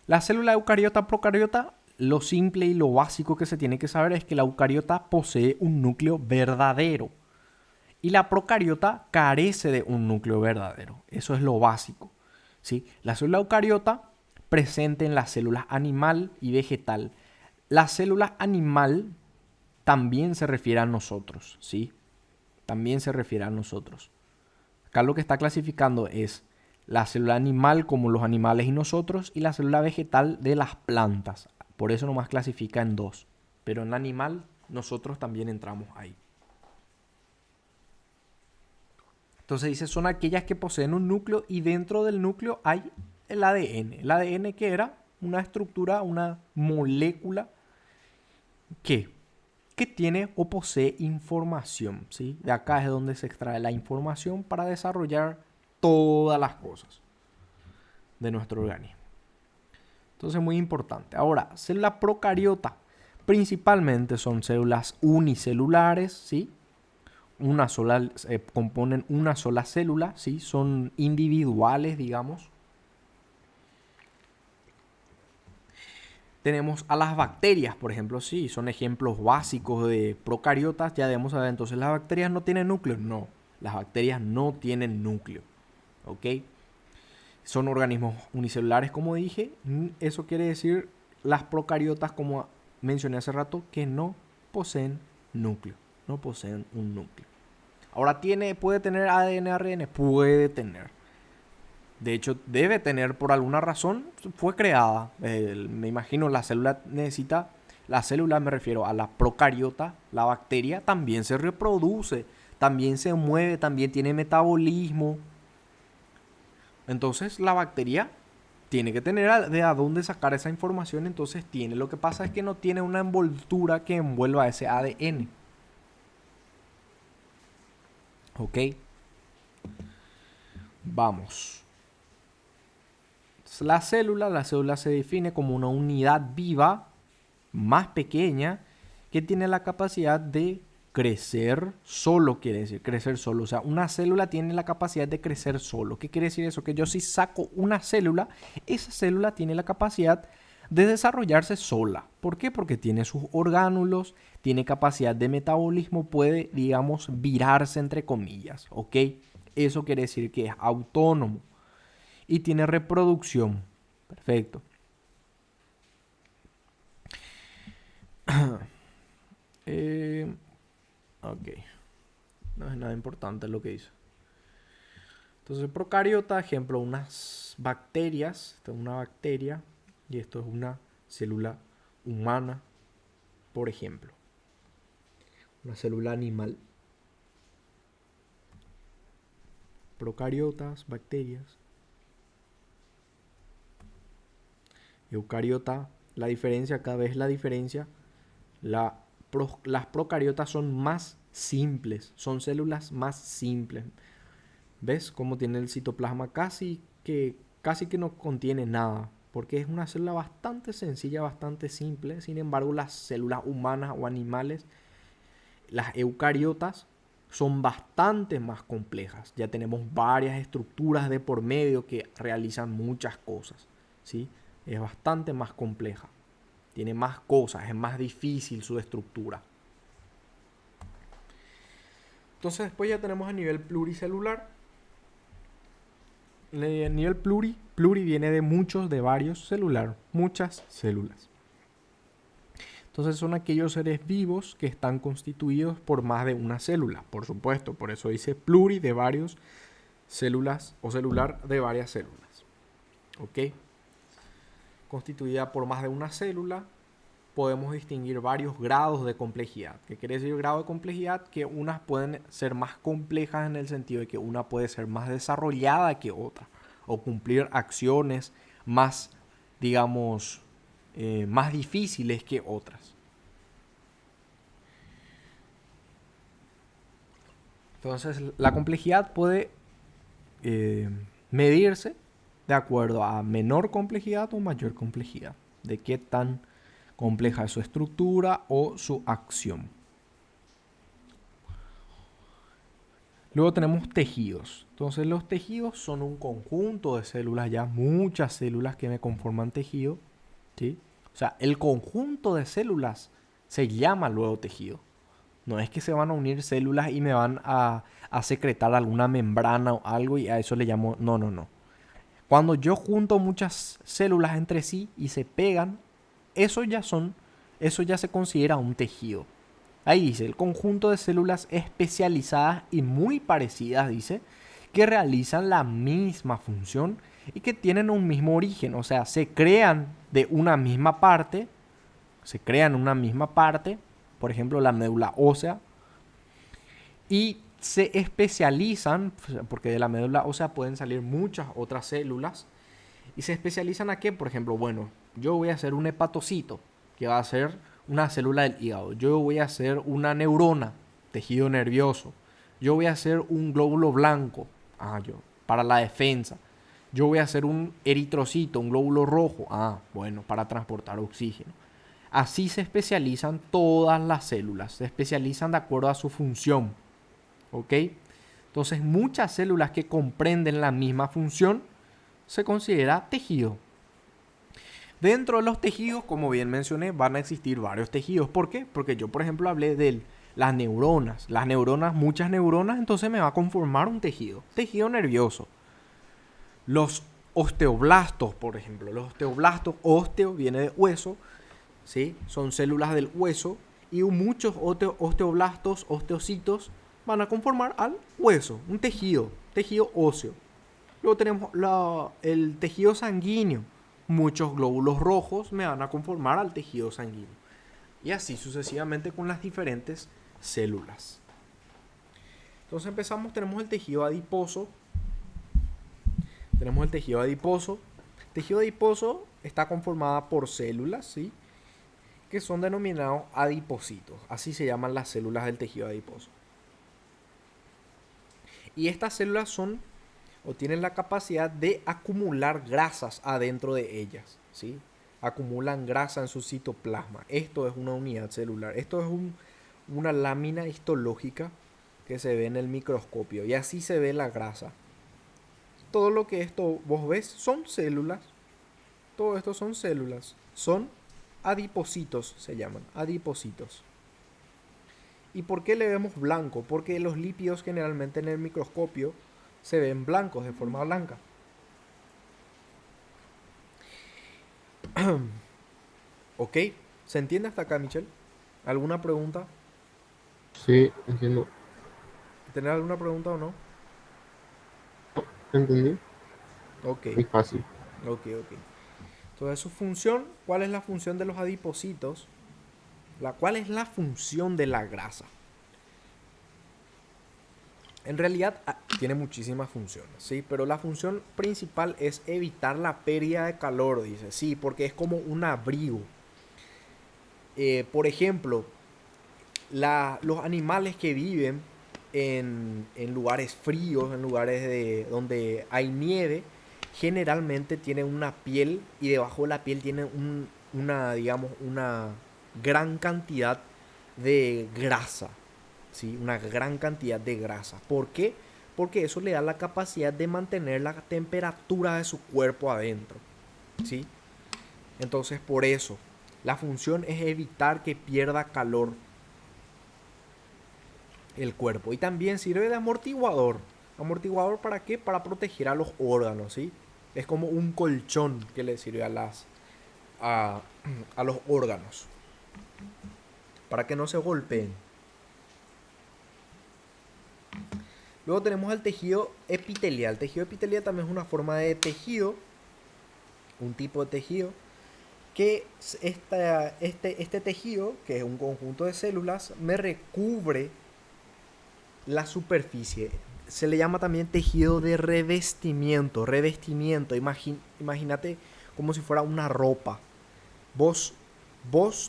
La célula eucariota procariota, lo simple y lo básico que se tiene que saber es que la eucariota posee un núcleo verdadero. Y la procariota carece de un núcleo verdadero. Eso es lo básico, ¿sí? La célula eucariota presente en las células animal y vegetal. La célula animal también se refiere a nosotros, ¿sí? También se refiere a nosotros. Acá lo que está clasificando es la célula animal como los animales y nosotros y la célula vegetal de las plantas. Por eso nomás clasifica en dos. Pero en animal nosotros también entramos ahí. Entonces dice, son aquellas que poseen un núcleo y dentro del núcleo hay el ADN. El ADN que era una estructura, una molécula que tiene o posee información, ¿sí? De acá es donde se extrae la información para desarrollar todas las cosas de nuestro organismo. Entonces muy importante. Ahora, célula procariota principalmente son células unicelulares, ¿sí? Componen una sola célula, ¿sí? Son individuales, digamos. Tenemos a las bacterias, por ejemplo, sí, son ejemplos básicos de procariotas. Ya debemos saber, entonces, ¿las bacterias no tienen núcleo? No, las bacterias no tienen núcleo, ¿ok? Son organismos unicelulares, como dije. Eso quiere decir las procariotas, como mencioné hace rato, que no poseen núcleo, no poseen un núcleo. Ahora, ¿puede tener ADN, ARN? Puede tener. De hecho, debe tener por alguna razón, fue creada. Me imagino la célula me refiero a la procariota, la bacteria también se reproduce, también se mueve, también tiene metabolismo. Entonces la bacteria tiene que tener de a dónde sacar esa información, entonces tiene. Lo que pasa es que no tiene una envoltura que envuelva ese ADN. ¿Ok? Vamos. La célula se define como una unidad viva más pequeña que tiene la capacidad de crecer solo quiere decir crecer solo. O sea, una célula tiene la capacidad de crecer solo. ¿Qué quiere decir eso? Que yo si saco una célula, esa célula tiene la capacidad de desarrollarse sola. ¿Por qué? Porque tiene sus orgánulos, tiene capacidad de metabolismo, puede, digamos, virarse entre comillas. ¿Ok? Eso quiere decir que es autónomo y tiene reproducción. Perfecto. Ok. No es nada importante lo que dice. Entonces, procariota, ejemplo, unas bacterias. Esto es una bacteria y esto es una célula humana, por ejemplo. Una célula animal. Procariotas, bacterias. Eucariota, la diferencia, cada vez la diferencia. Las procariotas son más simples, son células más simples. ¿Ves cómo tiene el citoplasma? Casi que no contiene nada, porque es una célula bastante sencilla, bastante simple. Sin embargo, las células humanas o animales, las eucariotas, son bastante más complejas. Ya tenemos varias estructuras de por medio que realizan muchas cosas, ¿sí? Es bastante más compleja. Tiene más cosas, es más difícil su estructura. Entonces después ya tenemos a nivel pluricelular. El nivel pluri viene de muchos, de varios, celular, muchas células. Entonces son aquellos seres vivos que están constituidos por más de una célula, por supuesto. Por eso dice pluri, de varios células, o celular de varias células. ¿Ok? Constituida por más de una célula, podemos distinguir varios grados de complejidad. ¿Qué quiere decir grado de complejidad? Que unas pueden ser más complejas en el sentido de que una puede ser más desarrollada que otra, o cumplir acciones más, digamos, más difíciles que otras. Entonces, la complejidad puede medirse de acuerdo a menor complejidad o mayor complejidad. De qué tan compleja es su estructura o su acción. Luego tenemos tejidos. Entonces los tejidos son un conjunto de células, ya muchas células que me conforman tejido, ¿sí? O sea, el conjunto de células se llama luego tejido. No es que se van a unir células y me van a secretar alguna membrana o algo y a eso le llamo... No, no, no. Cuando yo junto muchas células entre sí y se pegan, eso ya se considera un tejido. Ahí dice, el conjunto de células especializadas y muy parecidas, dice, que realizan la misma función y que tienen un mismo origen. O sea, se crean de una misma parte, por ejemplo, la médula ósea, y se especializan, porque de la médula ósea pueden salir muchas otras células, y se especializan a qué, por ejemplo, bueno, yo voy a hacer un hepatocito, que va a ser una célula del hígado. Yo voy a hacer una neurona, tejido nervioso. Yo voy a hacer un glóbulo blanco, para la defensa. Yo voy a hacer un eritrocito, un glóbulo rojo, bueno, para transportar oxígeno. Así se especializan todas las células, se especializan de acuerdo a su función. ¿Ok? Entonces, muchas células que comprenden la misma función se considera tejido. Dentro de los tejidos, como bien mencioné, van a existir varios tejidos. ¿Por qué? Porque yo, por ejemplo, hablé de las neuronas. Las neuronas, muchas neuronas, entonces me va a conformar un tejido. Tejido nervioso. Los osteoblastos, por ejemplo. Los osteoblastos, osteo viene de hueso, ¿sí? Son células del hueso. Y muchos osteoblastos, osteocitos, van a conformar al hueso, un tejido óseo. Luego tenemos el tejido sanguíneo. Muchos glóbulos rojos me van a conformar al tejido sanguíneo. Y así sucesivamente con las diferentes células. Entonces tenemos el tejido adiposo. El tejido adiposo está conformado por células, ¿sí? Que son denominados adipocitos. Así se llaman las células del tejido adiposo. Y estas células tienen la capacidad de acumular grasas adentro de ellas, ¿sí? Acumulan grasa en su citoplasma. Esto es una unidad celular. Esto es una lámina histológica que se ve en el microscopio. Y así se ve la grasa. Todo lo que esto vos ves son células. Todo esto son células. Son adipocitos, se llaman. Adipocitos. ¿Y por qué le vemos blanco? Porque los lípidos generalmente en el microscopio se ven blancos, de forma blanca. ¿Ok? ¿Se entiende hasta acá, Michelle? ¿Alguna pregunta? Sí, entiendo. ¿Tener alguna pregunta o no? ¿Entendí? Ok, Muy fácil. ok. Entonces, su función, ¿cuál es la función de los adipocitos? ¿Cuál es la función de la grasa? En realidad tiene muchísimas funciones, ¿sí? Pero la función principal es evitar la pérdida de calor, dice. Sí, porque es como un abrigo. Por ejemplo, los animales que viven en lugares fríos, en lugares donde hay nieve, generalmente tienen una piel y debajo de la piel tienen digamos, una gran cantidad de grasa, ¿sí? Una gran cantidad de grasa. ¿Por qué? Porque eso le da la capacidad de mantener la temperatura de su cuerpo adentro, ¿sí? Entonces, por eso, la función es evitar que pierda calor el cuerpo. Y también sirve de amortiguador. ¿Amortiguador para qué? Para proteger a los órganos, ¿sí? Es como un colchón que le sirve a, a los órganos. Para que no se golpeen. Luego tenemos el tejido epitelial. El tejido epitelial también es una forma de un tipo de tejido, que este tejido, que es un conjunto de células, me recubre la superficie. Se le llama también tejido de revestimiento. Revestimiento, imagínate como si fuera una ropa. Vos,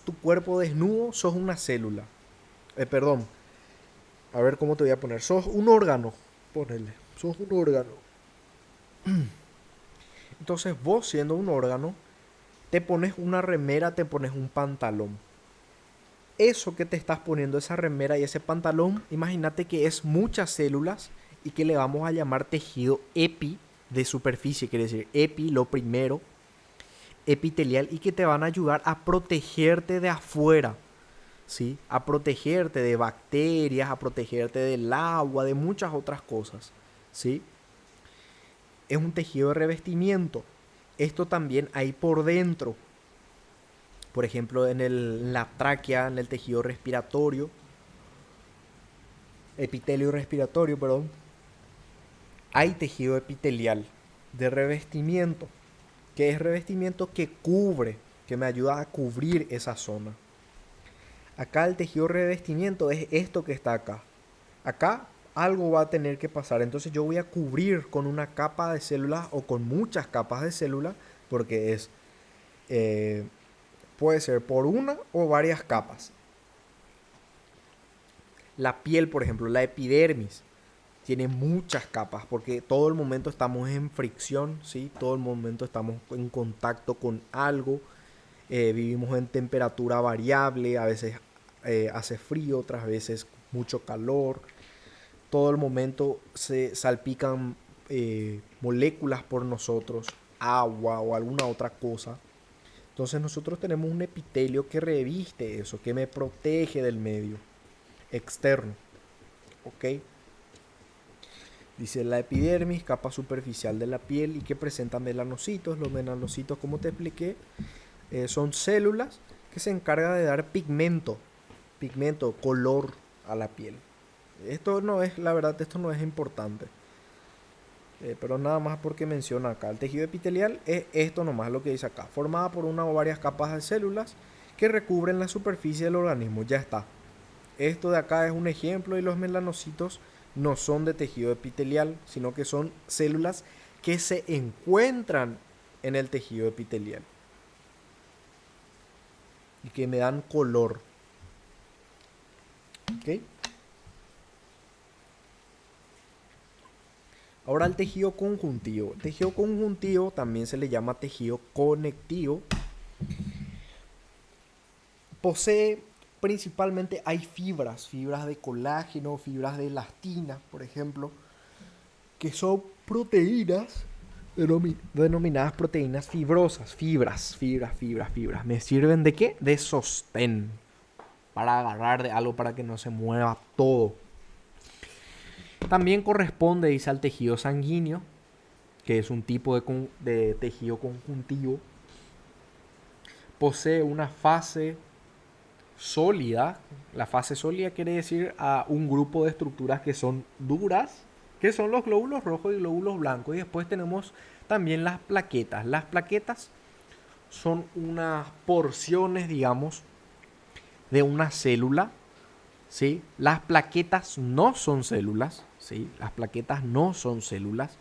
tu cuerpo desnudo, sos una célula. Perdón, a ver cómo te voy a poner. Sos un órgano, ponele. Sos un órgano. Entonces vos, siendo un órgano, te pones una remera, te pones un pantalón. Eso que te estás poniendo, esa remera y ese pantalón, imagínate que es muchas células y que le vamos a llamar tejido epi de superficie, quiere decir epi, lo primero, epitelial, y que te van a ayudar a protegerte de afuera, ¿sí? A protegerte de bacterias, a protegerte del agua, de muchas otras cosas, ¿sí? Es un tejido de revestimiento. Esto también hay por dentro. Por ejemplo, en la tráquea, en el tejido respiratorio, epitelio respiratorio, perdón, hay tejido epitelial de revestimiento, que es revestimiento que cubre, que me ayuda a cubrir esa zona. Acá el tejido revestimiento es esto que está acá. Acá algo va a tener que pasar, entonces yo voy a cubrir con una capa de células o con muchas capas de células, porque eh, puede ser por una o varias capas. La piel, por ejemplo, la epidermis, tiene muchas capas porque todo el momento estamos en fricción, ¿sí? Todo el momento estamos en contacto con algo, vivimos en temperatura variable, a veces hace frío, otras veces mucho calor, todo el momento se salpican moléculas por nosotros, agua o alguna otra cosa. Entonces nosotros tenemos un epitelio que reviste eso, que me protege del medio externo, ¿ok? Dice la epidermis, capa superficial de la piel y que presenta melanocitos. Los melanocitos, como te expliqué, son células que se encargan de dar pigmento, color a la piel. Esto no es, la verdad, esto no es importante. Pero nada más porque menciona acá. El tejido epitelial es esto nomás, lo que dice acá. Formada por una o varias capas de células que recubren la superficie del organismo. Ya está. Esto de acá es un ejemplo y los melanocitos no son de tejido epitelial, sino que son células que se encuentran en el tejido epitelial y que me dan color. ¿Ok? Ahora el tejido conjuntivo. El tejido conjuntivo también se le llama tejido conectivo. Posee principalmente hay fibras de colágeno, fibras de elastina, por ejemplo, que son proteínas denominadas proteínas fibrosas. Fibras. ¿Me sirven de qué? De sostén. Para agarrar de algo para que no se mueva todo. También corresponde, dice, al tejido sanguíneo, que es un tipo de tejido conjuntivo. Posee una fase sólida. La fase sólida quiere decir a un grupo de estructuras que son duras, que son los glóbulos rojos y glóbulos blancos. Y después tenemos también las plaquetas. Las plaquetas son unas porciones, digamos, de una célula, ¿sí? Las plaquetas no son células, ¿sí? Las plaquetas no son células.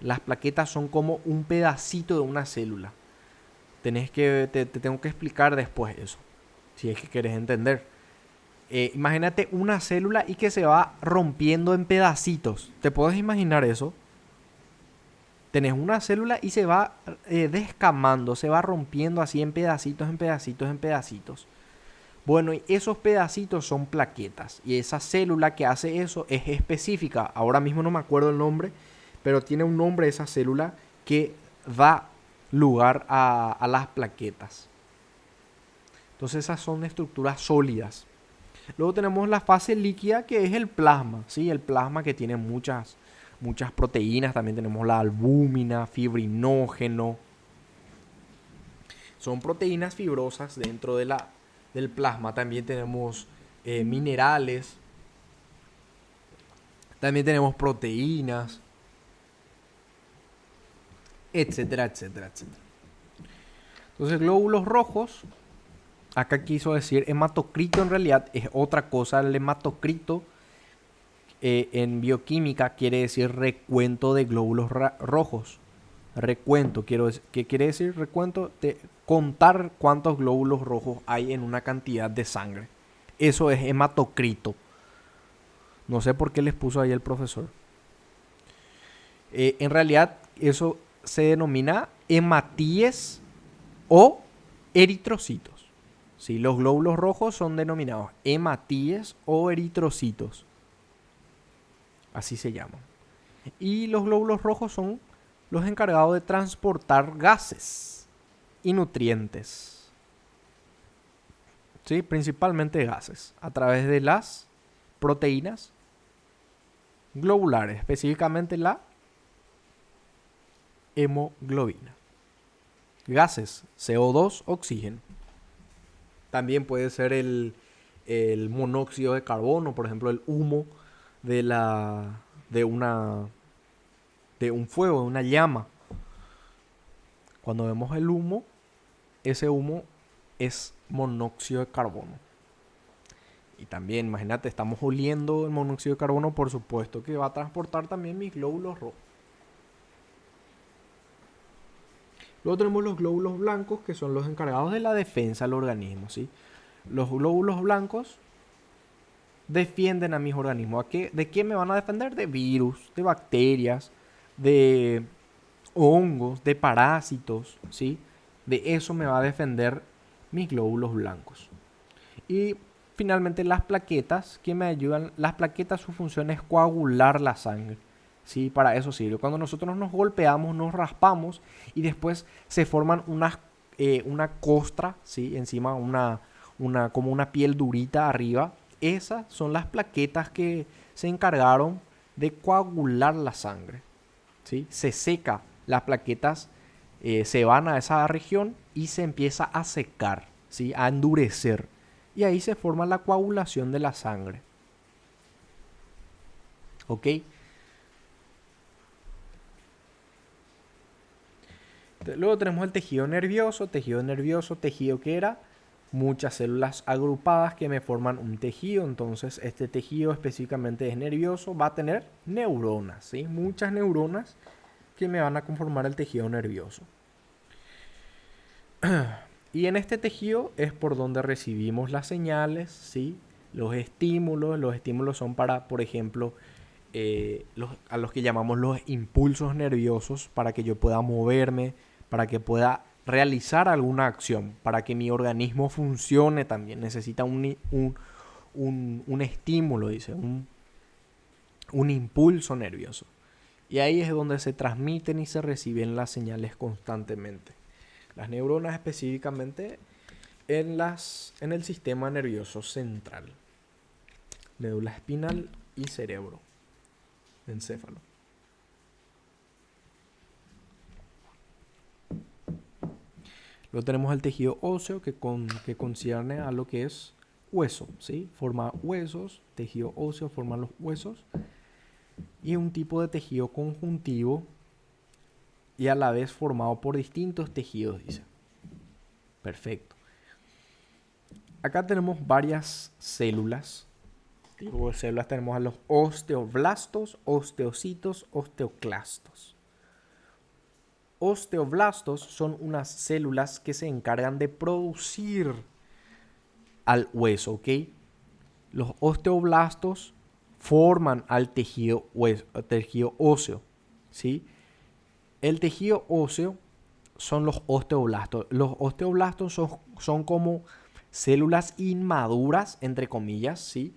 Las plaquetas son como un pedacito de una célula. Te tengo que explicar después eso, si es que quieres entender. Imagínate una célula y que se va rompiendo en pedacitos. ¿Te puedes imaginar eso? Tenés una célula y se va descamando, se va rompiendo así en pedacitos. Bueno, y esos pedacitos son plaquetas. Y esa célula que hace eso es específica. Ahora mismo no me acuerdo el nombre, pero tiene un nombre esa célula que da lugar a las plaquetas. Entonces esas son estructuras sólidas. Luego tenemos la fase líquida, que es el plasma, ¿sí? El plasma que tiene muchas proteínas. También tenemos la albúmina, fibrinógeno. Son proteínas fibrosas dentro del plasma. También tenemos minerales. También tenemos proteínas, etcétera. Entonces, glóbulos rojos, acá quiso decir hematocrito, en realidad es otra cosa. El hematocrito en bioquímica quiere decir recuento de glóbulos rojos. Recuento, ¿qué quiere decir recuento? Contar cuántos glóbulos rojos hay en una cantidad de sangre. Eso es hematocrito. No sé por qué les puso ahí el profesor. En realidad eso se denomina hematíes o eritrocitos. ¿Sí? Los glóbulos rojos son denominados hematíes o eritrocitos. Así se llaman. Y los glóbulos rojos son los encargados de transportar gases y nutrientes. ¿Sí? Principalmente gases a través de las proteínas globulares, específicamente la hemoglobina. Gases, CO2, oxígeno. También puede ser el monóxido de carbono, por ejemplo, el humo de un fuego, de una llama. Cuando vemos el humo, ese humo es monóxido de carbono. Y también, imagínate, estamos oliendo el monóxido de carbono, por supuesto que va a transportar también mis glóbulos rojos. Luego tenemos los glóbulos blancos, que son los encargados de la defensa del organismo, ¿sí? Los glóbulos blancos defienden a mis organismos. ¿De qué me van a defender? De virus, de bacterias, de hongos, de parásitos, ¿sí? De eso me va a defender mis glóbulos blancos. Y finalmente las plaquetas, que me ayudan. Las plaquetas, su función es coagular la sangre, ¿sí? Para eso sirve. Cuando nosotros nos golpeamos, nos raspamos y después se forman una costra, ¿sí? Encima como una piel durita arriba. Esas son las plaquetas que se encargaron de coagular la sangre, ¿sí? Se seca, las plaquetas se van a esa región y se empieza a secar, ¿sí? A endurecer. Y ahí se forma la coagulación de la sangre. ¿Ok? Luego tenemos el tejido nervioso. Tejido que era muchas células agrupadas que me forman un tejido. Entonces este tejido específicamente es nervioso. Va a tener neuronas, ¿sí? Muchas neuronas que me van a conformar el tejido nervioso. Y en este tejido es por donde recibimos las señales, ¿sí? Los estímulos son para, por ejemplo, a los que llamamos los impulsos nerviosos, para que yo pueda moverme, para que pueda realizar alguna acción, para que mi organismo funcione también. Necesita un estímulo, dice, un impulso nervioso. Y ahí es donde se transmiten y se reciben las señales constantemente. Las neuronas específicamente en el sistema nervioso central, médula espinal y cerebro, encéfalo. Luego tenemos el tejido óseo que concierne a lo que es hueso, ¿sí? Forma huesos, tejido óseo forma los huesos y un tipo de tejido conjuntivo y a la vez formado por distintos tejidos, dice. Perfecto. Acá tenemos varias células. Tipo de células tenemos a los osteoblastos, osteocitos, osteoclastos. Osteoblastos son unas células que se encargan de producir al hueso, ¿ok? Los osteoblastos forman al tejido óseo, ¿sí? El tejido óseo son los osteoblastos. Los osteoblastos son como células inmaduras, entre comillas, ¿sí?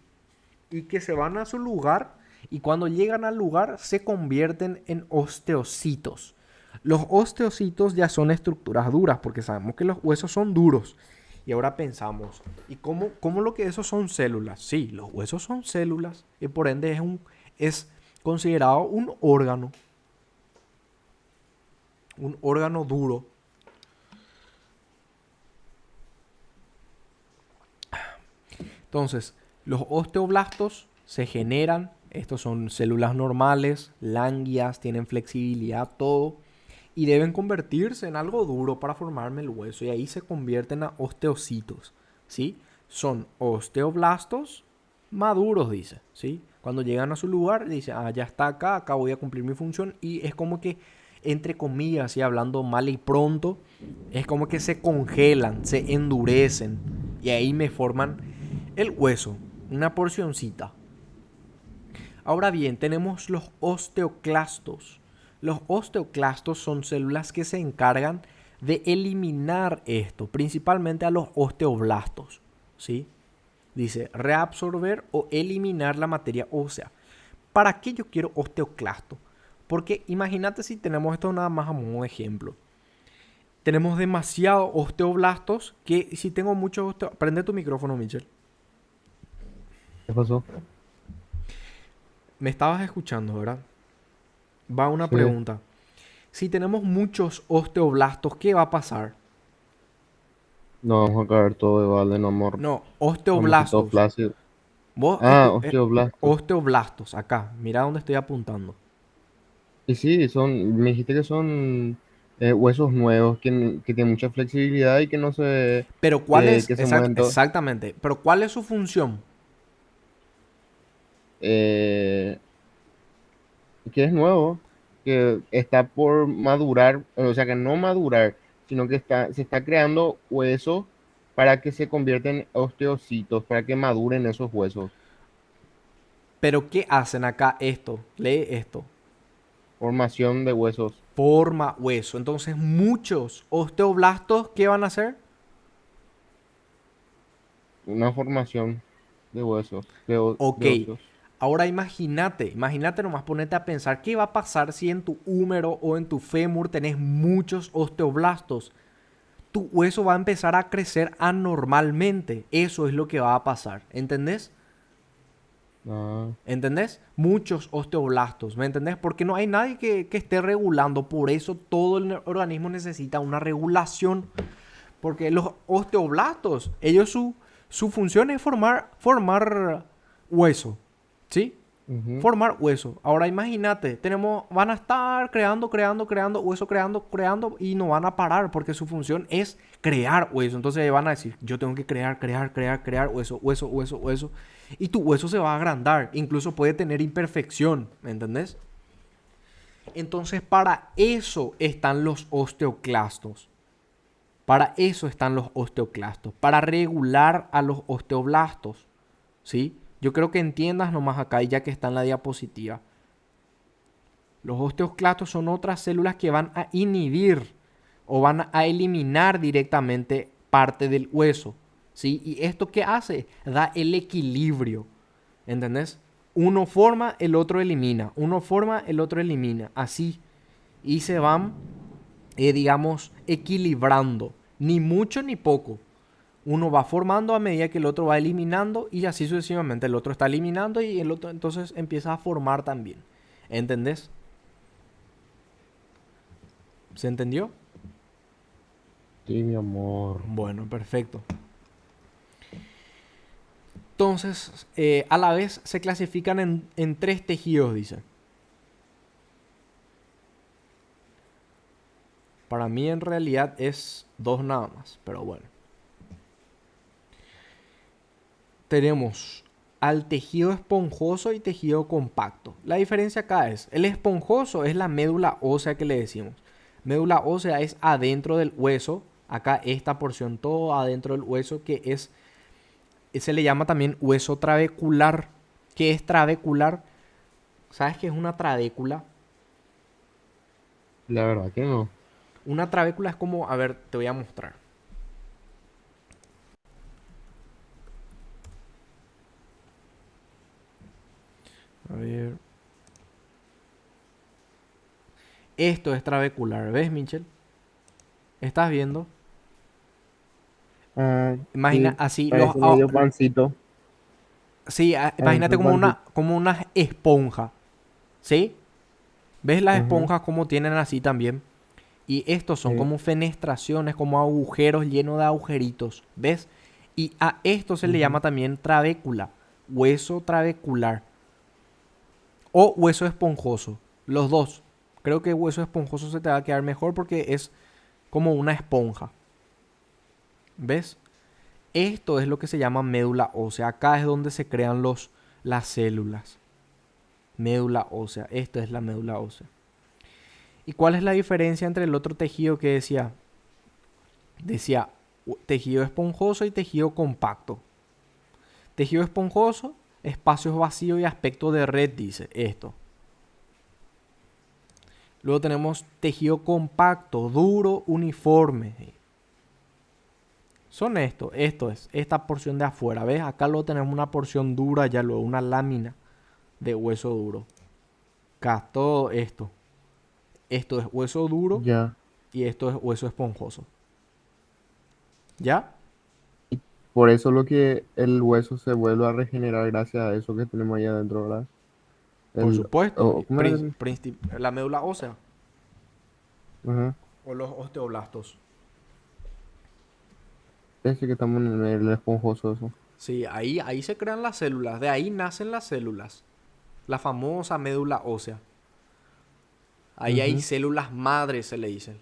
Y que se van a su lugar y cuando llegan al lugar se convierten en osteocitos. Los osteocitos ya son estructuras duras porque sabemos que los huesos son duros. Y ahora pensamos, ¿y cómo lo que esos son células? Sí, los huesos son células y por ende es considerado un órgano duro. Entonces, los osteoblastos se generan, estos son células normales, lánguidas, tienen flexibilidad, todo, y deben convertirse en algo duro para formarme el hueso, y ahí se convierten a osteocitos, ¿sí? Son osteoblastos maduros, dice, ¿sí? Cuando llegan a su lugar, dice, ya está acá voy a cumplir mi función, y es como que, entre comillas, y hablando mal y pronto, es como que se congelan, se endurecen, y ahí me forman el hueso, una porcioncita. Ahora bien, tenemos los osteoclastos. Los osteoclastos son células que se encargan de eliminar esto, principalmente a los osteoblastos, ¿sí? Dice, reabsorber o eliminar la materia ósea. ¿Para qué yo quiero osteoclasto? Porque imagínate si tenemos esto nada más a modo de ejemplo. Tenemos demasiados osteoblastos que si tengo muchos Prende tu micrófono, Michel. ¿Qué pasó? Me estabas escuchando, ¿verdad? Va una Sí, pregunta. Si tenemos muchos osteoblastos, ¿qué va a pasar? no vamos a caer todo de balde, no amor. No, Vamos a ser todo osteoblastos. flácido. Vos Ah, osteoblastos. osteoblastos, acá. Mira dónde estoy apuntando. Y sí, me dijiste que son huesos nuevos, que tienen mucha flexibilidad y que no se, Pero ¿cuál es? que se mueven todo. Exactamente. Pero ¿cuál es su función? Eh, que es nuevo, que está por madurar, o sea que no madurar, sino que se está creando huesos para que se conviertan en osteocitos, para que maduren esos huesos. Pero ¿qué hacen acá esto? Lee esto. Formación de huesos, Forma hueso. Entonces muchos osteoblastos, ¿qué van a hacer? una formación de huesos, Ok. de óseos. Ahora imagínate nomás, ponete a pensar qué va a pasar si en tu húmero o en tu fémur tenés muchos osteoblastos. Tu hueso va a empezar a crecer anormalmente. Eso es lo que va a pasar. ¿Entendés? Ah, ¿Entendés? Muchos osteoblastos. ¿Me entendés? Porque no hay nadie que esté regulando. Por eso todo el organismo necesita una regulación. Porque los osteoblastos, ellos su función es formar hueso. ¿Sí? ujú. Formar hueso. Ahora imagínate, van a estar creando hueso, creando y no van a parar porque su función es crear hueso. Entonces van a decir, yo tengo que crear hueso. Y tu hueso se va a agrandar, incluso puede tener imperfección, ¿me entendés? Entonces para eso están los osteoclastos. Para eso están los osteoclastos, para regular a los osteoblastos, ¿sí? Yo creo que entiendas nomás acá, ya que está en la diapositiva. Los osteoclastos son otras células que van a inhibir o van a eliminar directamente parte del hueso, ¿sí? ¿Y esto qué hace? Da el equilibrio, ¿entendés? Uno forma, el otro elimina, uno forma, el otro elimina, así. Y se van, digamos, equilibrando, ni mucho ni poco. Uno va formando a medida que el otro va eliminando y así sucesivamente. El otro está eliminando y el otro entonces empieza a formar también. ¿Entendés? ¿Se entendió? Sí, mi amor. Bueno, perfecto. Entonces, a la vez se clasifican en tres tejidos, dice. Para mí en realidad es dos nada más, pero bueno. Tenemos al tejido esponjoso y tejido compacto. La diferencia acá es, el esponjoso es la médula ósea que le decimos. Médula ósea es adentro del hueso. Acá esta porción todo adentro del hueso que es, se le llama también hueso trabecular. ¿Qué es trabecular? ¿Sabes qué es una trabécula? La verdad que no. Una trabécula es como, a ver, te voy a mostrar. A ver. Esto es trabecular, ¿ves, Michel? ¿Estás viendo? Ah, Imagina sí, así los, parece medio pancito. sí, imagínate Adentro pancito. como una esponja, ¿sí? ¿Ves las Ajá, esponjas como tienen así también? Y estos son sí. como fenestraciones, como agujeros llenos de agujeritos, ¿ves? Y a esto se le llama Ujú. también trabécula, hueso trabecular o hueso esponjoso, los dos. Creo que hueso esponjoso se te va a quedar mejor porque es como una esponja, ¿ves? Esto es lo que se llama médula ósea. Acá es donde se crean las células. Médula ósea. Esto es la médula ósea. ¿Y cuál es la diferencia entre el otro tejido que decía? Decía tejido esponjoso y tejido compacto. Tejido esponjoso, espacios vacíos y aspecto de red, dice esto. Luego tenemos tejido compacto, duro, uniforme. Son esto es, esta porción de afuera, ¿ves? Acá luego tenemos una porción dura, ya luego una lámina de hueso duro. Acá todo esto. Esto es hueso duro Ya. y esto es hueso esponjoso. ¿Ya? Por eso lo que el hueso se vuelve a regenerar gracias a eso que tenemos ahí adentro, ¿verdad? Por El, supuesto. ¿cómo era? La médula ósea Ajá. o los osteoblastos. Ese que estamos en el esponjoso eso. Sí, ahí se crean las células. De ahí nacen las células. La famosa médula ósea. Ahí hay Ujú. células madre, se le dice.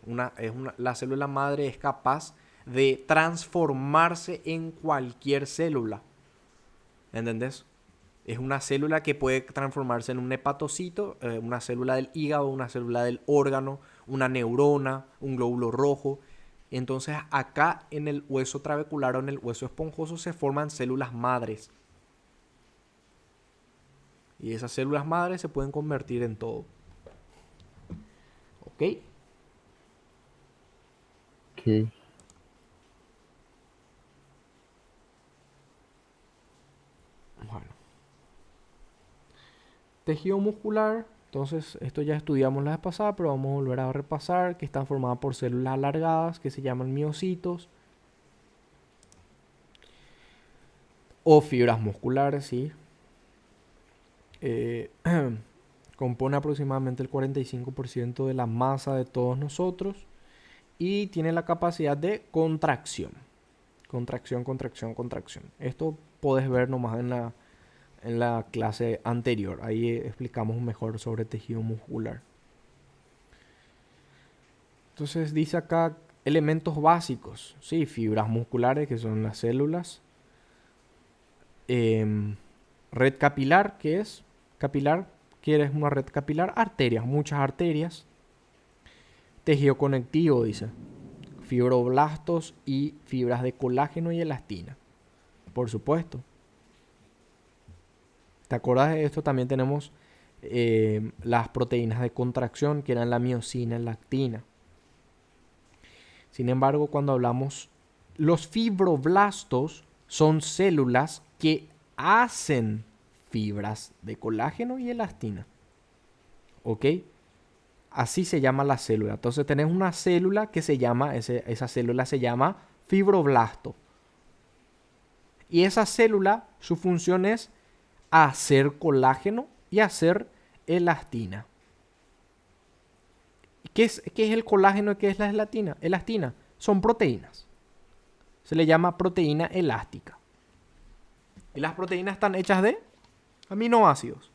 La célula madre es capaz de transformarse en cualquier célula. ¿Entendés? Es una célula que puede transformarse en un hepatocito, una célula del hígado, una célula del órgano, una neurona, un glóbulo rojo. Entonces acá en el hueso trabecular o en el hueso esponjoso se forman células madres. Y esas células madres se pueden convertir en todo. ¿Ok? Ok. Bueno. Tejido muscular. Entonces, esto ya estudiamos la vez pasada, pero vamos a volver a repasar que están formadas por células alargadas que se llaman miocitos o fibras musculares, ¿sí? Eh, compone aproximadamente el 45% de la masa de todos nosotros y tiene la capacidad de contracción. Contracción, contracción, contracción. Esto podés ver nomás en la clase anterior. Ahí explicamos mejor sobre tejido muscular. Entonces dice acá elementos básicos, sí, fibras musculares que son las células, em, red capilar, ¿qué es? Capilar, ¿qué es una red capilar? Arterias, muchas arterias. Tejido conectivo, dice, fibroblastos y fibras de colágeno y elastina, por supuesto. ¿Te acuerdas de esto? También tenemos las proteínas de contracción, que eran la miocina y la actina. Sin embargo, cuando hablamos, los fibroblastos son células que hacen fibras de colágeno y elastina. ¿Ok? Así se llama la célula. Entonces tenés una célula que se llama, esa célula se llama fibroblasto. Y esa célula, su función es hacer colágeno y hacer elastina. ¿Qué es el colágeno y qué es la elastina? Elastina son proteínas. Se le llama proteína elástica. Y las proteínas están hechas de aminoácidos.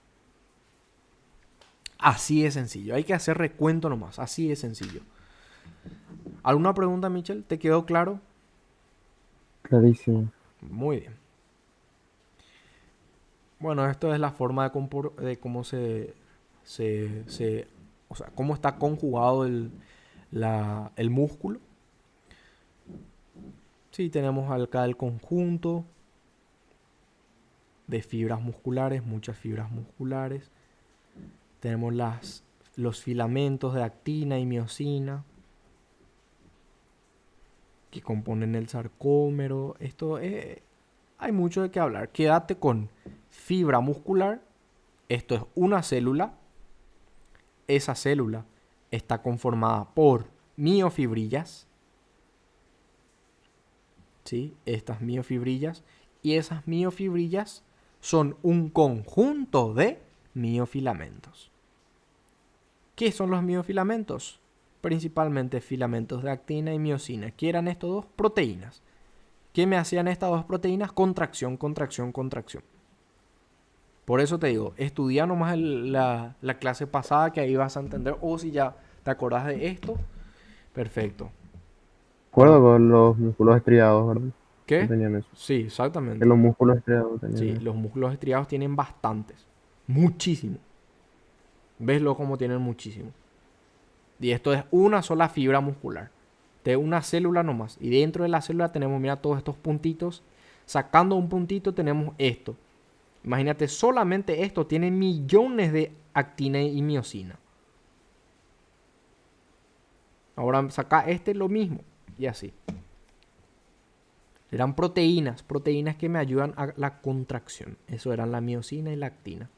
Así de sencillo. Hay que hacer recuento nomás. Así de sencillo. ¿Alguna pregunta, Michelle? ¿Te quedó claro? Clarísimo. Muy bien. Bueno, esto es la forma de cómo o sea, cómo está conjugado el músculo. Sí, tenemos acá el conjunto de fibras musculares, muchas fibras musculares. Tenemos los filamentos de actina y miosina que componen el sarcómero. Hay mucho de qué hablar. Quédate con fibra muscular. Esto es una célula. Esa célula está conformada por miofibrillas. ¿Sí? Estas miofibrillas. Y esas miofibrillas son un conjunto de miofilamentos. ¿Qué son los miofilamentos? Principalmente filamentos de actina y miosina. ¿Qué eran estos dos? Proteínas. ¿Qué me hacían estas dos proteínas? Contracción, contracción, contracción. Por eso te digo, estudia nomás la clase pasada, que ahí vas a entender. O si ya te acordás de esto, perfecto. Acuerdo Vamos. con los músculos estriados, ¿verdad? Que ¿Qué? tenían eso. Sí, Que exactamente. los músculos estriados Sí, tenían eso. los músculos estriados tienen bastantes. Muchísimo. Veslo como tienen muchísimo. Y esto es una sola fibra muscular. De una célula nomás. Y dentro de la célula tenemos, mira, todos estos puntitos. Sacando un puntito tenemos esto. Imagínate, solamente esto tiene millones de actina y miosina. Ahora saca este lo mismo. Y así. Eran proteínas. Proteínas que me ayudan a la contracción. Eso eran la miosina y la actina.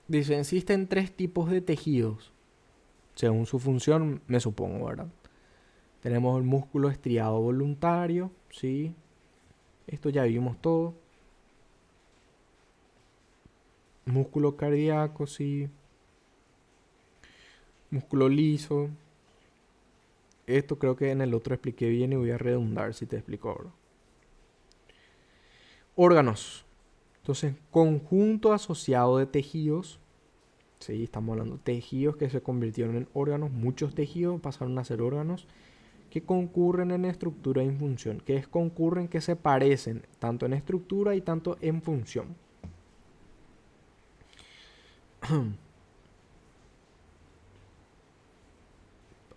Dice, existen 3 tipos de tejidos. Según su función, me supongo, ¿verdad? Tenemos el músculo estriado voluntario, ¿sí? Esto ya vimos todo. Músculo cardíaco, sí. Músculo liso. Esto creo que en el otro expliqué bien y voy a redundar si te explico ahora. Órganos. Entonces, conjunto asociado de tejidos. Sí, estamos hablando de tejidos que se convirtieron en órganos. Muchos tejidos pasaron a ser órganos que concurren en estructura y en función. Que es concurren, que se parecen tanto en estructura y tanto en función.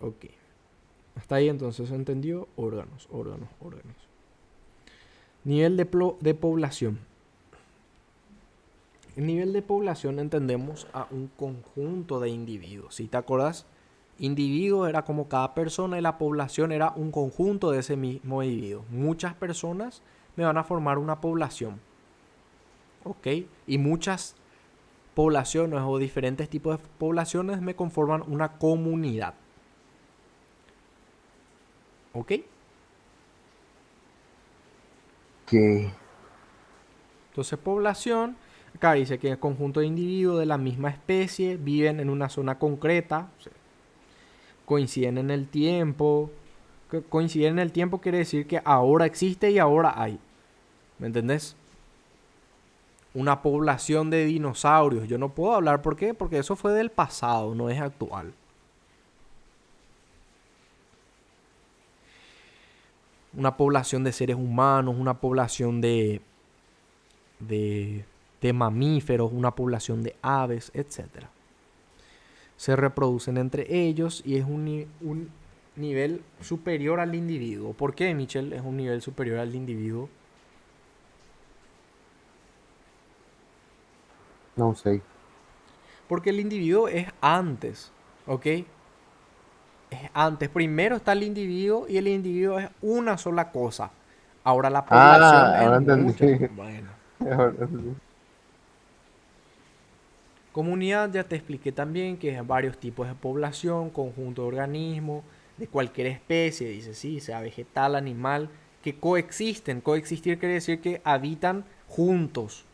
Ok. Hasta ahí entonces se entendió. Órganos, órganos, órganos. Nivel de población. En nivel de población entendemos a un conjunto de individuos. Si te acuerdas, individuo era como cada persona y la población era un conjunto de ese mismo individuo. Muchas personas me van a formar una población. ¿Ok? Y muchas poblaciones o diferentes tipos de poblaciones me conforman una comunidad. ¿Ok? Que Entonces, población, acá dice que el conjunto de individuos de la misma especie viven en una zona concreta, o sea, coinciden en el tiempo. Coinciden en el tiempo quiere decir que ahora existe y ahora hay. ¿Me entendés? Una población de dinosaurios. Yo no puedo hablar, ¿por qué? Porque eso fue del pasado, no es actual. Una población de seres humanos, una población de, de mamíferos, una población de aves, etcétera. Se reproducen entre ellos y es un nivel superior al individuo. ¿Por qué, Michelle, es un nivel superior al individuo? no sé. Porque el individuo es antes, ¿ok? Es antes. Primero está el individuo y el individuo es una sola cosa. Ahora la población Ah, es ahora entendí. mucha. Bueno. Ahora entendí. Comunidad ya te expliqué también que es varios tipos de población, conjunto de organismos, de cualquier especie, dice sí, sea vegetal, animal, que coexisten. Coexistir quiere decir que habitan juntos,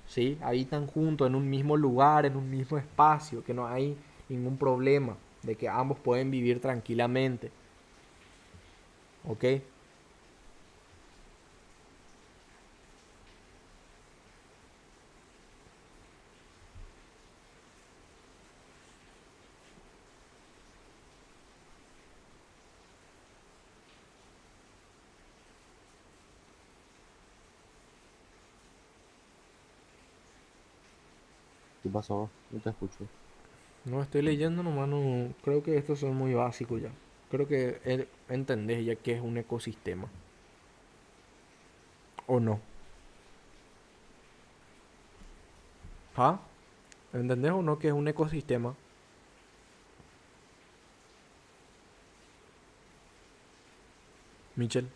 ¿sí? Habitan juntos en un mismo lugar, en un mismo espacio, que no hay ningún problema, de que ambos pueden vivir tranquilamente, ¿ok? ¿Qué pasó? No te escucho. No estoy leyendo nomás, no, creo que estos son muy básicos ya. Creo que entendés ya que es un ecosistema, ¿o no? ¿Ah? ¿Entendés o no que es un ecosistema? Michel.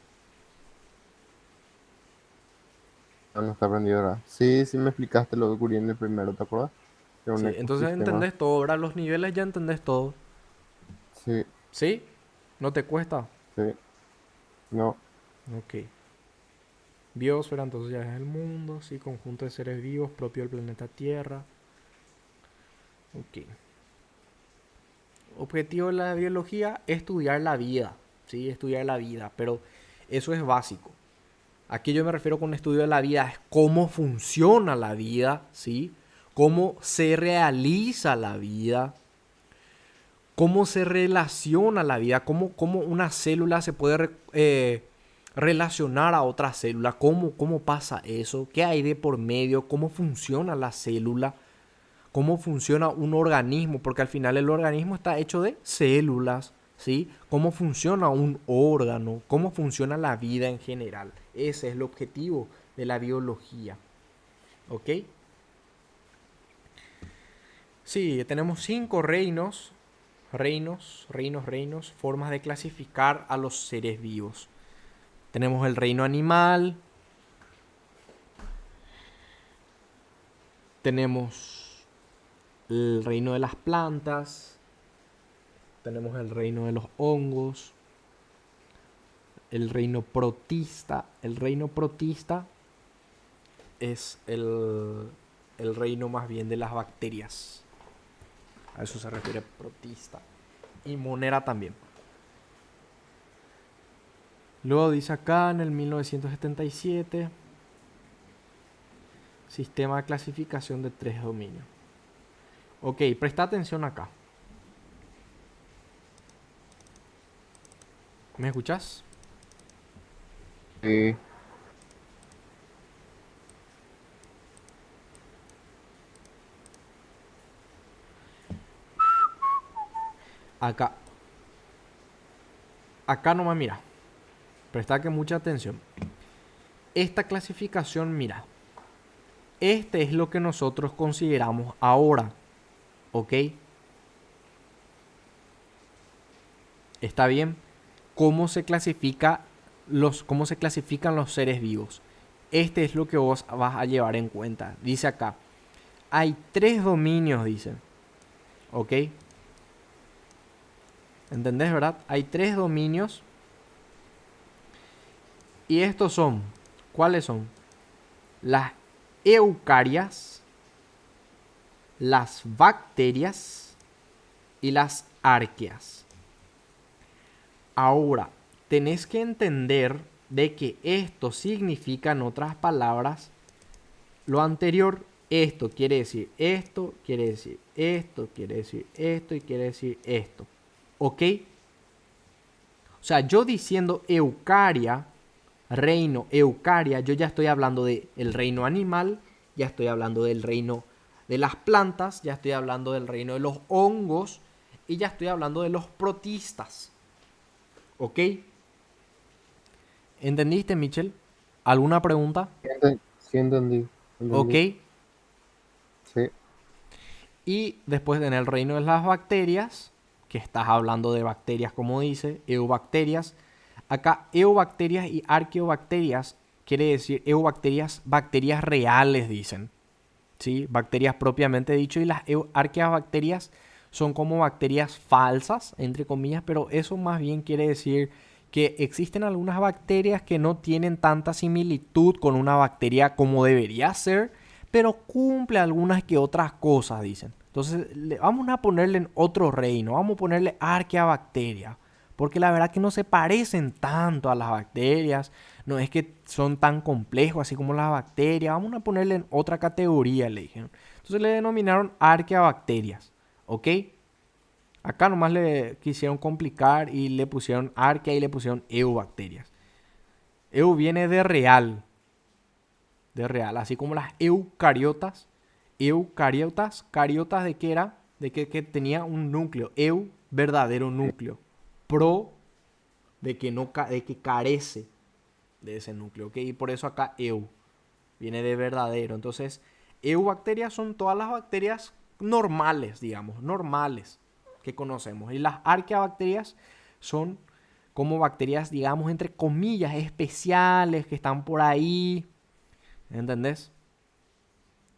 Ah, no está prendido ahora. Sí, sí me explicaste lo de ocurrió en el primero, ¿te acuerdas? Era un Sí, entonces ecosistema. entendés todo, ahora los niveles ya entendés todo. Sí, ¿Sí? ¿No te cuesta? sí. No. Ok. Biosfera, entonces ya es el mundo, sí, conjunto de seres vivos propio del planeta Tierra. Ok. Objetivo de la biología, estudiar la vida, sí, estudiar la vida, pero eso es básico. Aquí yo me refiero con estudio de la vida, es cómo funciona la vida, ¿sí? Cómo se realiza la vida, cómo se relaciona la vida, cómo una célula se puede relacionar a otra célula, cómo pasa eso, qué hay de por medio, cómo funciona la célula, cómo funciona un organismo, porque al final el organismo está hecho de células, ¿sí? Cómo funciona un órgano, cómo funciona la vida en general. Ese es el objetivo de la biología, ¿ok? Sí, tenemos 5 reinos, formas de clasificar a los seres vivos. Tenemos el reino animal, tenemos el reino de las plantas, tenemos el reino de los hongos, el reino protista. El reino protista es el reino más bien de las bacterias. A eso se refiere protista. Y monera también. Luego dice acá en el 1977, sistema de clasificación de 3 dominios. Ok, presta atención acá. ¿Me escuchas? Sí. Acá. Acá nomás mira. Presta que mucha atención. Esta clasificación, mira. Este es lo que nosotros consideramos ahora. ¿Ok? ¿Está bien? Cómo se clasifican los seres vivos. Este es lo que vos vas a llevar en cuenta. Dice acá, hay 3 dominios, dice. ¿Ok? ¿Entendés, verdad? Hay 3 dominios y estos son, ¿cuáles son? Las eucarias, las bacterias y las arqueas. Ahora, tenés que entender de que esto significa, en otras palabras, lo anterior. Esto quiere decir esto, quiere decir esto, quiere decir esto y quiere decir esto. ¿Ok? O sea, yo diciendo eucaria, reino, eucaria, yo ya estoy hablando del reino animal, ya estoy hablando del reino de las plantas, ya estoy hablando del reino de los hongos y ya estoy hablando de los protistas. ¿Ok? ¿Entendiste, Michel? ¿Alguna pregunta? Sí, entendí. ¿Ok? Entendí. Sí. Y después en el reino de las bacterias, que estás hablando de bacterias como dice, eubacterias. Acá eubacterias y arqueobacterias quiere decir eubacterias, bacterias reales dicen. ¿Sí? Bacterias propiamente dicho, y las arqueobacterias son como bacterias falsas, entre comillas, pero eso más bien quiere decir que existen algunas bacterias que no tienen tanta similitud con una bacteria como debería ser, pero cumple algunas que otras cosas, dicen. Entonces, vamos a ponerle en otro reino, vamos a ponerle arqueobacteria, porque la verdad que no se parecen tanto a las bacterias, no es que son tan complejos así como las bacterias, vamos a ponerle en otra categoría, le dijeron. Entonces le denominaron arqueobacterias, ¿ok? Acá nomás le quisieron complicar y le pusieron arquea y le pusieron eubacterias. Eu viene de real, así como las eucariotas. Eucariotas, cariotas de qué era, de que tenía un núcleo, verdadero núcleo, pro de que no de que carece de ese núcleo, ¿ok? Y por eso acá viene de verdadero. Entonces, eubacterias son todas las bacterias normales, digamos, normales que conocemos. Y las arqueabacterias son como bacterias, digamos, entre comillas, especiales, que están por ahí. ¿Entendés?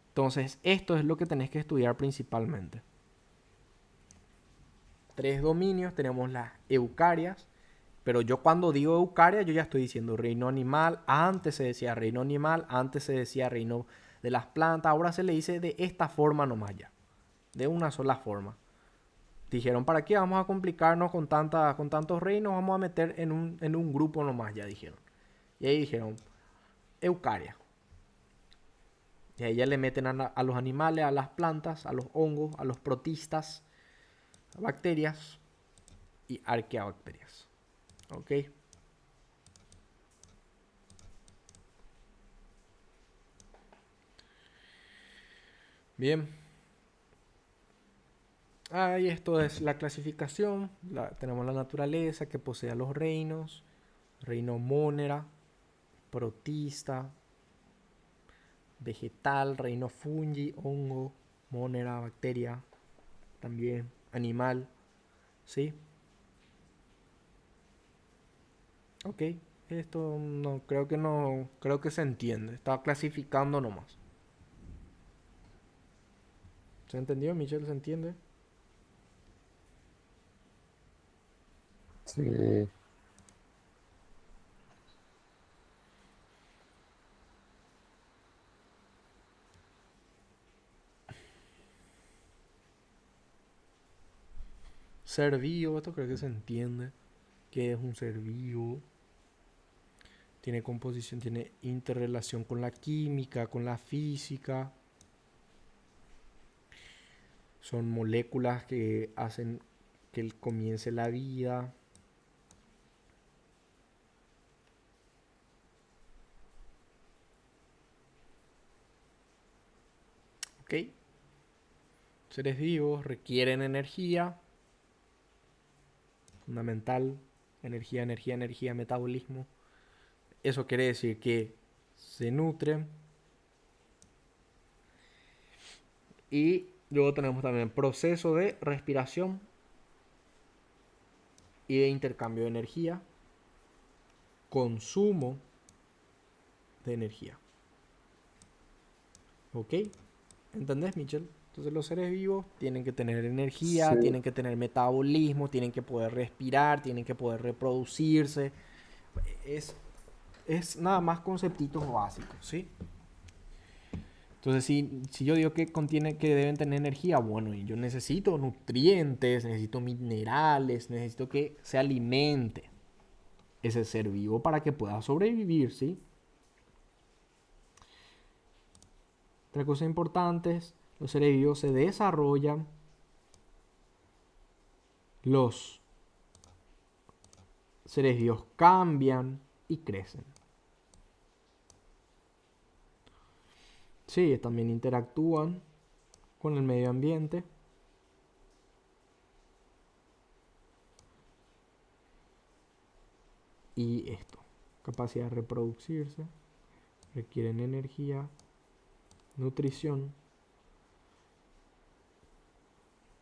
Entonces, esto es lo que tenés que estudiar principalmente. 3 dominios, tenemos las eucarias, pero yo cuando digo eucaria, yo ya estoy diciendo reino animal. Antes se decía reino animal, antes se decía reino de las plantas, ahora se le dice de esta forma nomás ya, de una sola forma. Dijeron, ¿para qué vamos a complicarnos con tantos reinos? Vamos a meter en un grupo nomás, ya dijeron. Y ahí dijeron, eucaria. Y ahí ya le meten a los animales, a las plantas, a los hongos, a los protistas, a bacterias y arqueabacterias. ¿Ok? Bien. Ahí esto es la clasificación. Tenemos la naturaleza que posee los reinos. Reino monera, protista, vegetal, reino fungi, hongo, monera, bacteria, también animal. ¿Sí? Ok. Esto no creo que se entiende. Está clasificando nomás. ¿Se entendió, Michelle? ¿Se entiende? Sí. Ser vivo, esto creo que se entiende. ¿Qué es un ser vivo? Tiene composición, tiene interrelación con la química, con la física. Son moléculas que hacen que comience la vida. ¿Ok? Seres vivos requieren energía. Fundamental. Energía, energía, energía, metabolismo. Eso quiere decir que se nutren. Y luego tenemos también proceso de respiración y de intercambio de energía. Consumo de energía. ¿Ok? ¿Entendés, Michelle? Entonces los seres vivos tienen que tener Sí. energía, tienen que tener metabolismo, tienen que poder respirar, tienen que poder reproducirse. Es, es nada más conceptitos básicos, ¿sí? Entonces, si yo digo que contiene, que deben tener energía, bueno, y yo necesito nutrientes, necesito minerales, necesito que se alimente ese ser vivo para que pueda sobrevivir, ¿sí? Otra cosa importante es, los seres vivos se desarrollan, los seres vivos cambian y crecen. Sí, también interactúan con el medio ambiente. Y esto, capacidad de reproducirse, requieren energía, nutrición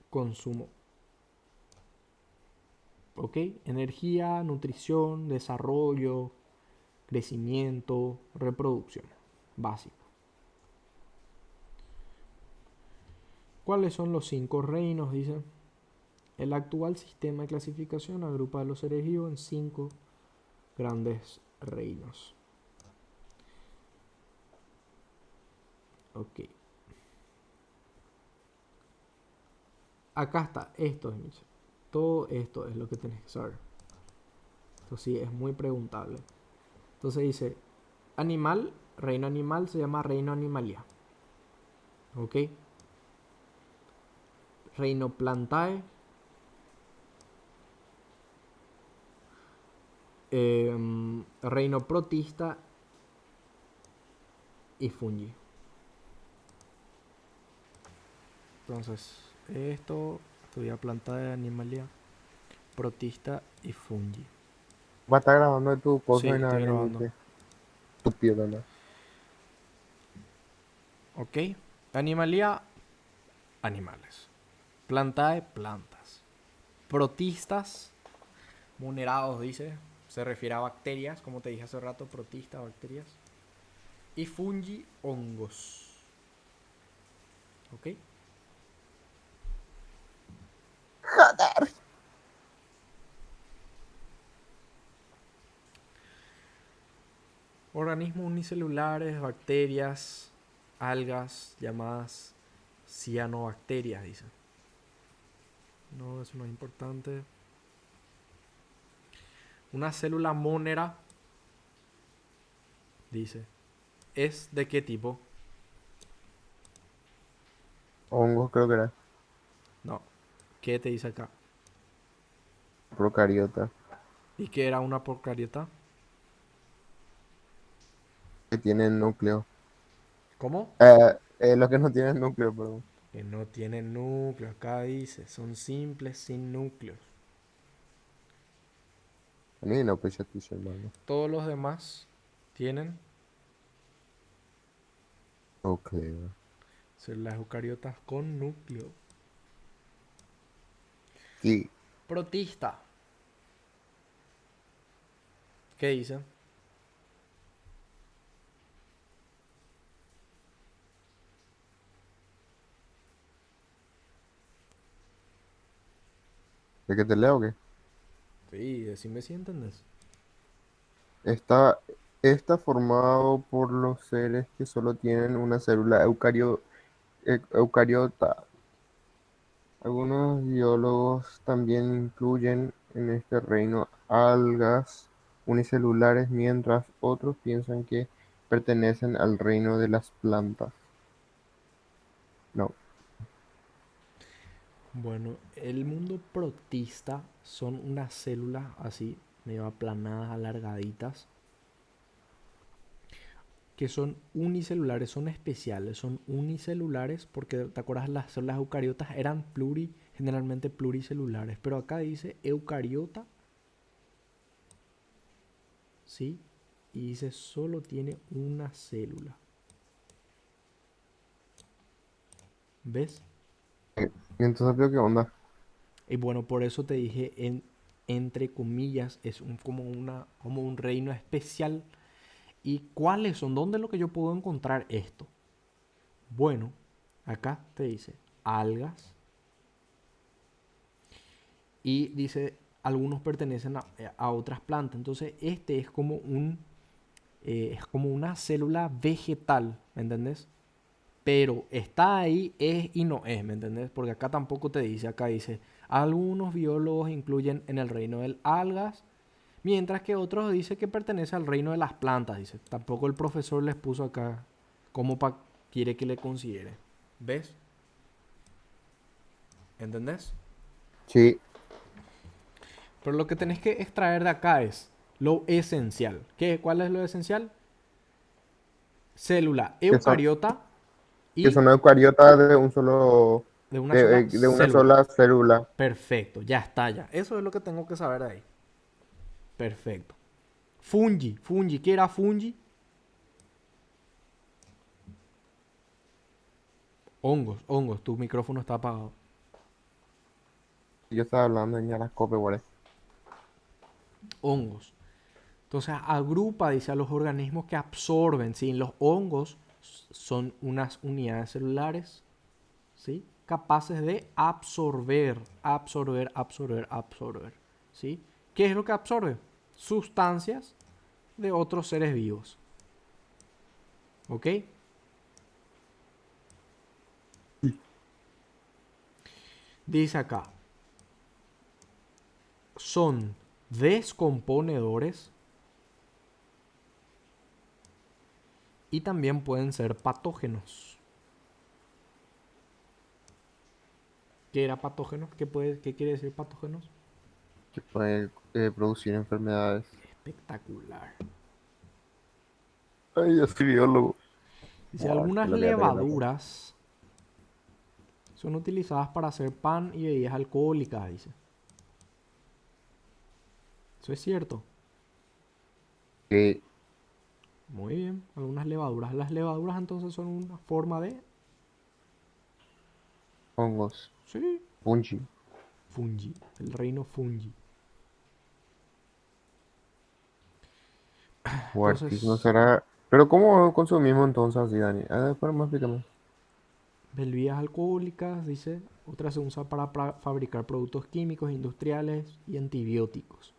consumo. ¿Ok? Energía, nutrición, desarrollo, crecimiento, reproducción. Básico. ¿Cuáles son los 5 reinos? Dice. El actual sistema de clasificación agrupa a los seres vivos en 5 grandes reinos. Ok. Acá está. Esto es, todo esto es lo que tenés que saber. Esto sí es muy preguntable. Entonces dice, animal, reino animal se llama reino animalia. ¿Ok? Reino plantae, reino protista y fungi. Entonces, estudia plantae, animalia, protista y fungi. Va a estar grabando de tu Sí, cosa y nada, estoy grabando. Nenite. Estúpido, ¿no? ¿Ok? Animalia, animales. Plantae, plantas. Protistas, munerados, dice. Se refiere a bacterias, como te dije hace rato, protistas, bacterias. Y fungi, hongos. ¿Ok? Organismos unicelulares, bacterias, algas llamadas cianobacterias, dice. No, eso no es importante. Una célula monera, dice. ¿Es de qué tipo? Hongos creo que era. No. ¿Qué te dice acá? Procariota. ¿Y qué era una procariota? Que tienen núcleo. ¿Cómo? Los que no tienen núcleo, perdón. Que no tienen núcleo. Acá dice, son simples sin núcleos. A mí no, pues ya estoy hermano. Todos los demás tienen Ok. células eucariotas con núcleo. Sí. Protista. ¿Qué dice? ¿De qué te leo o qué? Sí, decime si entendés. Está, está formado por los seres que solo tienen una célula eucariota. Algunos biólogos también incluyen en este reino algas unicelulares, mientras otros piensan que pertenecen al reino de las plantas. No, Bueno, el mundo protista son unas células así, medio aplanadas, alargaditas, que son unicelulares, son especiales, son unicelulares porque, ¿te acuerdas? Las células eucariotas eran generalmente pluricelulares, pero acá dice eucariota, ¿sí? Y dice solo tiene una célula. ¿Ves? y entonces veo qué onda. Y bueno, por eso te dije, entre comillas, es como un reino especial. ¿Y cuáles son? ¿Dónde es lo que yo puedo encontrar esto? Bueno, acá te dice algas y dice algunos pertenecen a otras plantas. Entonces este es como una célula vegetal, ¿me entendés? Pero está ahí, es y no es, ¿me entendés? Porque acá tampoco te dice, acá dice, algunos biólogos incluyen en el reino del algas, mientras que otros dicen que pertenece al reino de las plantas, dice. Tampoco el profesor les puso acá cómo quiere que le considere. ¿Ves? ¿Entendés? Sí, Pero lo que tenés que extraer de acá es lo esencial. ¿Cuál es lo esencial? Célula que son, eucariota que y son eucariotas de un solo, de una sola de una célula. sola célula. Perfecto, ya está ya. Eso es lo que tengo que saber de ahí. Perfecto. Fungi, ¿qué era fungi? Hongos, tu micrófono está apagado. Yo estaba hablando de ñarascope, güey. Hongos. Entonces agrupa, dice, a los organismos que absorben, ¿sí? Los hongos son unas unidades celulares, ¿sí? Capaces de absorber, absorber, absorber, absorber, ¿sí? ¿Qué es lo que absorbe? Sustancias de otros seres vivos, ¿ok? Dice acá, son descomponedores y también pueden ser patógenos. ¿Qué era patógenos? ¿Qué quiere decir patógenos? Que puede producir enfermedades. Espectacular. Ay, yo soy biólogo. Dice, Wow, qué algunas lo que tengo. levaduras son utilizadas para hacer pan y bebidas alcohólicas, dice. Eso es cierto. Que Muy bien. Algunas levaduras. Las levaduras entonces son una forma de... hongos, Sí. fungi, Fungi. El reino fungi. no Entonces, será. Pero ¿cómo consumimos entonces así, Dani? Después más explícame. bebidas alcohólicas, dice. Otra se usa para fabricar productos químicos, industriales y antibióticos.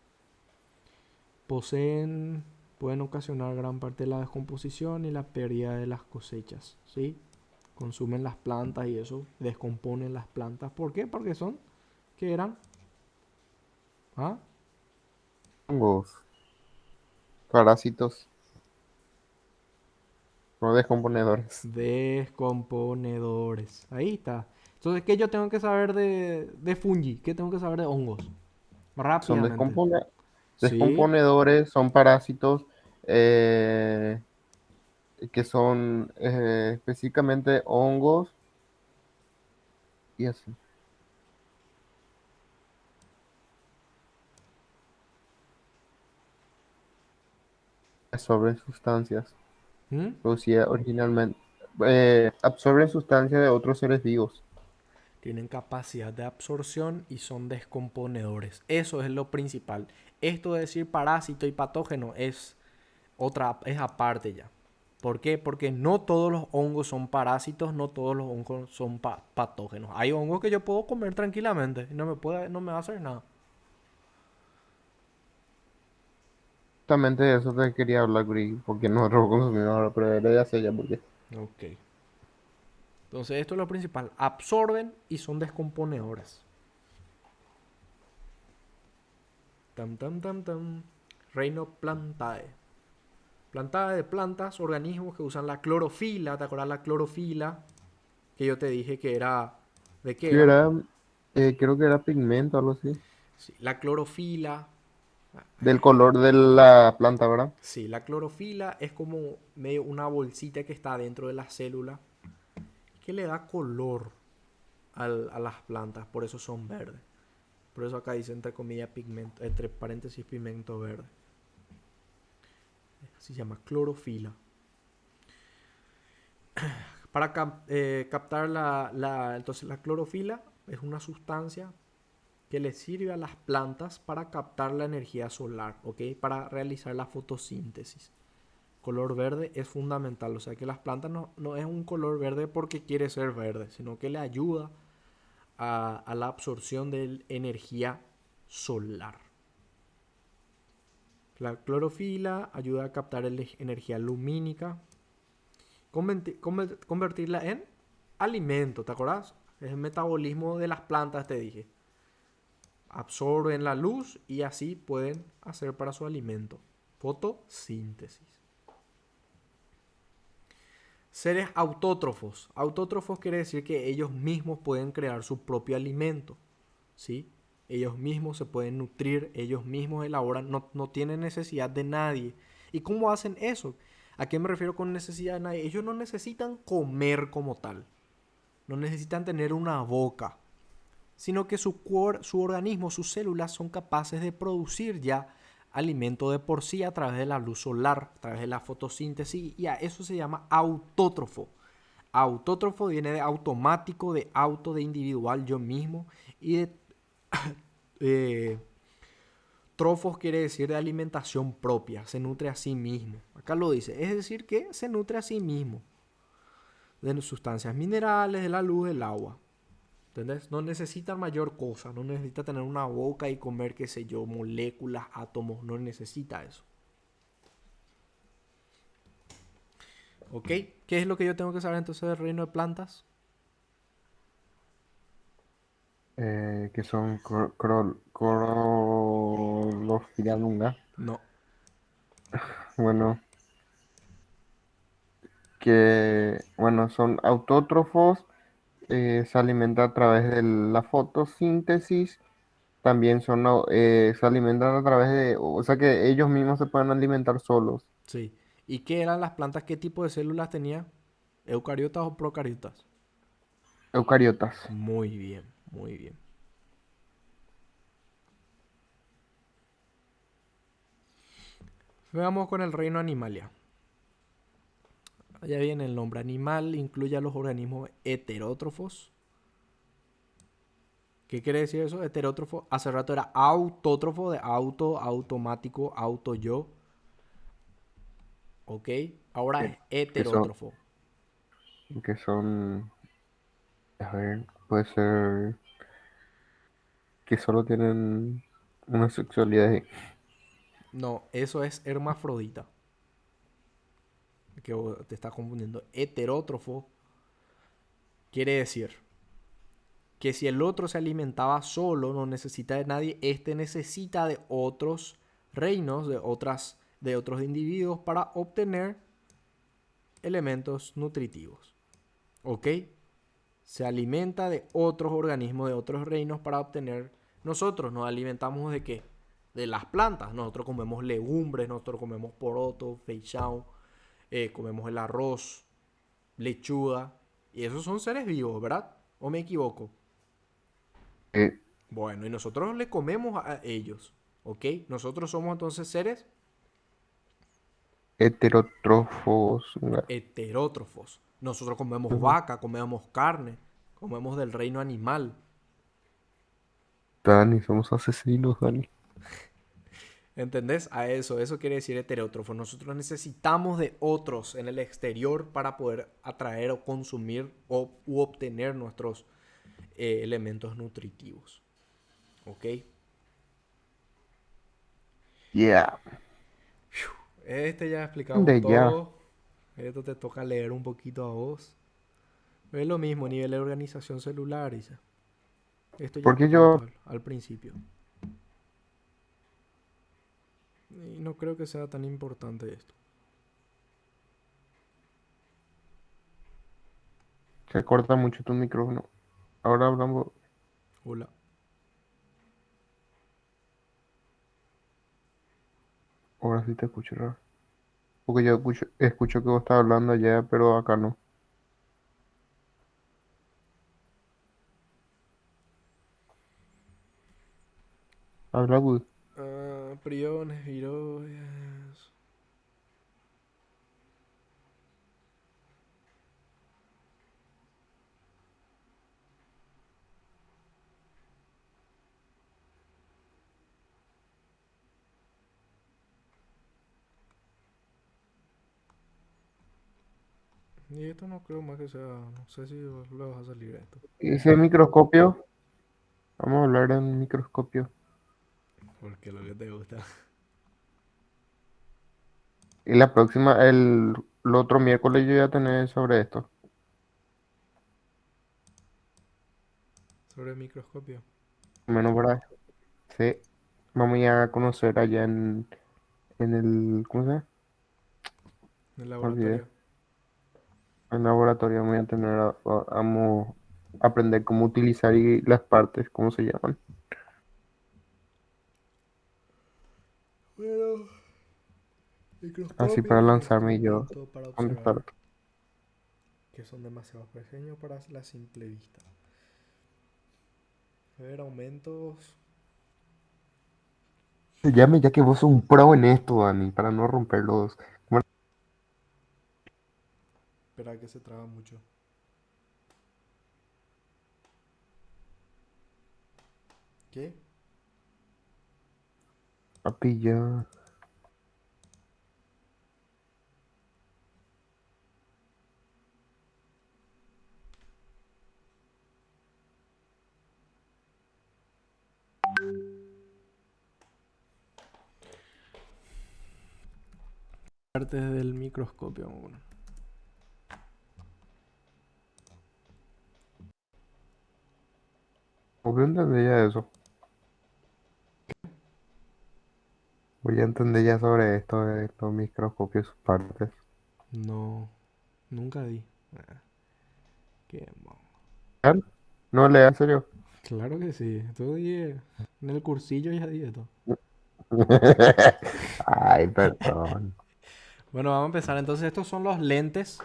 Poseen, pueden ocasionar gran parte de la descomposición y la pérdida de las cosechas, ¿sí? Consumen las plantas y eso, descomponen las plantas. ¿Por qué? Porque son, ¿qué eran? ¿Ah? Hongos, parásitos o descomponedores. Descomponedores. Ahí está. Entonces, ¿qué yo tengo que saber de fungi? ¿Qué tengo que saber de hongos? Son Rápidamente. Sí, descomponedores, son parásitos eh, que son específicamente hongos y así. Absorben sustancias ¿Mm? producidas originalmente. Absorben sustancias de otros seres vivos. Tienen capacidad de absorción y son descomponedores. Eso es lo principal. Esto de decir parásito y patógeno es aparte ya. ¿Por qué? Porque no todos los hongos son parásitos, no todos los hongos son patógenos. Hay hongos que yo puedo comer tranquilamente y no me va a hacer nada. Justamente de eso te quería hablar, Guri, porque nosotros consumimos ahora, pero era ya sé ya porque. Ok. Entonces esto es lo principal. Absorben y son descomponedores. Tam, tam, tam, tam. Reino Plantae. Plantae de plantas, organismos que usan la clorofila. ¿Te acuerdas la clorofila? Que yo te dije que era... ¿De qué ¿Qué era? era? Creo que era pigmento, algo así. Sí, la clorofila. Del color de la planta, ¿verdad? Sí, la clorofila es como medio una bolsita que está dentro de la célula que le da color a las plantas, por eso son verdes. Por eso acá dice entre comillas pigmento, entre paréntesis pigmento verde. Así se llama clorofila. Para captar entonces la clorofila es una sustancia que le sirve a las plantas para captar la energía solar, ¿ok? Para realizar la fotosíntesis. Color verde es fundamental, o sea que las plantas no es un color verde porque quiere ser verde, sino que le ayuda a la absorción de energía solar. La clorofila ayuda a captar energía lumínica, convertirla en alimento, ¿te acordás? Es el metabolismo de las plantas, te dije. Absorben la luz y así pueden hacer para su alimento. Fotosíntesis. Seres autótrofos. Autótrofos quiere decir que ellos mismos pueden crear su propio alimento. ¿Sí? Ellos mismos se pueden nutrir, ellos mismos elaboran, no tienen necesidad de nadie. ¿Y cómo hacen eso? ¿A qué me refiero con necesidad de nadie? Ellos no necesitan comer como tal. No necesitan tener una boca. Sino que su organismo, sus células son capaces de producir ya alimento de por sí a través de la luz solar, a través de la fotosíntesis, y a eso se llama autótrofo. Autótrofo viene de automático, de auto, de individual, yo mismo, y de Eh, Trofos quiere decir de alimentación propia, se nutre a sí mismo. Acá lo dice, es decir que se nutre a sí mismo de sustancias minerales, de la luz, del agua. ¿Entendés? No necesita mayor cosa, no necesita tener una boca y comer, qué sé yo, moléculas, átomos, no necesita eso. ¿Ok? ¿Qué es lo que yo tengo que saber entonces del reino de plantas? Que son Corolophilalunga. No. Bueno, que bueno, son autótrofos, se alimenta a través de la fotosíntesis, también se alimentan a través de, o sea que ellos mismos se pueden alimentar solos. Sí. ¿Y qué eran las plantas? ¿Qué tipo de células tenía? ¿Eucariotas o procariotas? Eucariotas. Muy bien, muy bien. Veamos con el reino animalia. Allá viene el nombre animal, incluye a los organismos heterótrofos. ¿Qué quiere decir eso? Heterótrofo. Hace rato era autótrofo, de auto, automático, auto yo. ¿Ok? Ahora Que, es que son, heterótrofo. que son, a ver, puede ser que solo tienen una sexualidad. No, eso es hermafrodita. Que te está confundiendo. Heterótrofo quiere decir que si el otro se alimentaba solo, no necesita de nadie, este necesita de otros reinos, de otros individuos para obtener elementos nutritivos. ¿Ok? Se alimenta de otros organismos, de otros reinos para obtener. Nosotros nos alimentamos de qué? De las plantas. Nosotros comemos legumbres, nosotros comemos poroto, feijoao, comemos el arroz, lechuga. Y esos son seres vivos, ¿verdad? ¿O me equivoco? eh, Bueno, y nosotros le comemos a ellos, ¿ok? Nosotros somos entonces seres Heterótrofos. heterótrofos. Nosotros comemos Ujú. vaca, comemos carne, comemos del reino animal. Dani, somos asesinos, Dani. ¿Entendés? A eso quiere decir heterótrofo. Nosotros necesitamos de otros en el exterior para poder atraer o consumir u obtener nuestros elementos nutritivos. ¿Ok? Yeah. Este ya explicamos De ya. todo. Esto te toca leer un poquito a vos. Es lo mismo, nivel de organización celular. Y ya. Esto ya Porque explicamos yo, todo al principio. Y no creo que sea tan importante esto. se corta mucho tu micrófono. Ahora hablamos, Hola. ahora sí te escucho raro. Porque yo escucho que vos estás hablando allá, pero acá no. Habla, güey. Priones, viroides. Y esto no creo más que sea. No sé si le vas a salir esto. Ese microscopio, vamos a hablar de un microscopio. Porque lo que te gusta. Y la próxima, el otro miércoles yo voy a tener sobre esto. Sobre el microscopio. Menos para, sí, vamos a conocer allá en el, ¿cómo se llama? En el Me olvidé. laboratorio. En el laboratorio voy a tener, vamos a aprender cómo utilizar y las partes, ¿cómo se llaman? Bueno, Así para microscopios, lanzarme yo. instrumentos para ¿Dónde está el observar otro? que son demasiado pequeños para la simple vista. A ver, aumentos. Se llame ya que vos sos un pro en esto, Dani, para no romperlos. Bueno, Espera que se traba mucho. ¿Qué? Papi, ya. Partes del microscopio. Bueno. ¿Por qué entendí ya eso? Voy a entender ya sobre esto de estos microscopios y sus partes. No, nunca di. Qué ¿Ah? No, lea en serio. Claro que sí. Esto di en el cursillo ya di esto. Ay, perdón. Bueno, vamos a empezar. Entonces, estos son los lentes.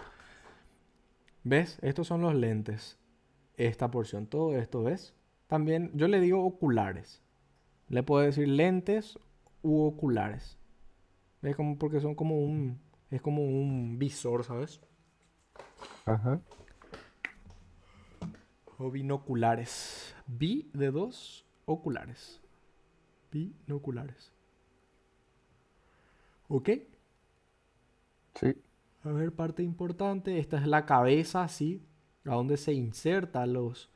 ¿Ves? Estos son los lentes. Esta porción, todo esto, ¿ves? También yo le digo oculares. Le puedo decir lentes u oculares. ¿Ves? Como porque son como un... Es como un visor, ¿sabes? Ajá. O binoculares. Bi de dos, oculares. Binoculares. ¿Ok? Sí. A ver, parte importante. Esta es la cabeza, ¿sí? A donde se insertan los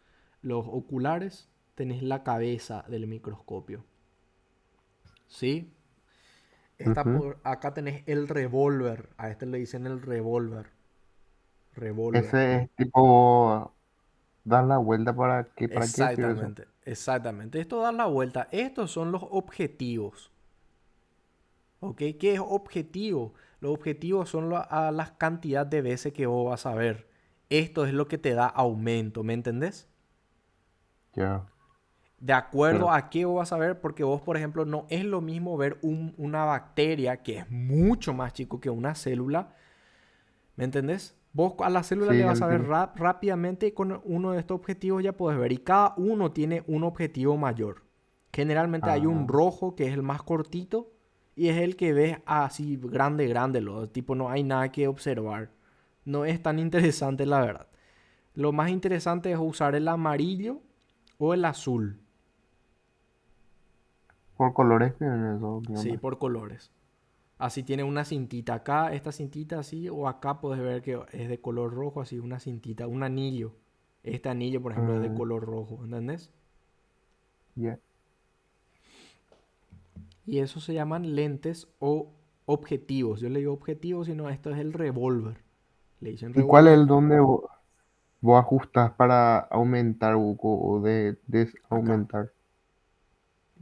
oculares. Tenés la cabeza del microscopio. ¿Sí? Ujú. Acá tenés el revólver. A este le dicen el revólver. Revólver. Ese es tipo dar la vuelta para qué sirve eso. Exactamente, exactamente. Esto da la vuelta. Estos son los objetivos. ¿Ok? ¿Qué es objetivo? Los objetivos son a las cantidades de veces que vos vas a ver. Esto es lo que te da aumento, ¿me entendés? Ya. De acuerdo Pero a qué vos vas a ver, porque vos, por ejemplo, no es lo mismo ver una bacteria que es mucho más chico que una célula, ¿me entendés? Vos a la célula sí, le vas a ver entiendo. rápidamente y con uno de estos objetivos ya puedes ver. Y cada uno tiene un objetivo mayor. Generalmente hay un Ah, rojo que es el más cortito y es el que ves así grande, grande. Tipo, no hay nada que observar. No es tan interesante la verdad. Lo más interesante es usar el amarillo o el azul. por colores que en eso, ¿qué Sí, onda? por colores. Así tiene una cintita acá, esta cintita así, o acá puedes ver que es de color rojo, así una cintita, un anillo. Este anillo, por ejemplo, es de Mm, color rojo, ¿entendés? ya. Y eso se llaman lentes o objetivos. Yo le digo objetivos, sino esto es el revólver. Le dicen ¿Y cuál es revólver. el donde vos ajustás para aumentar o Acá. desaumentar?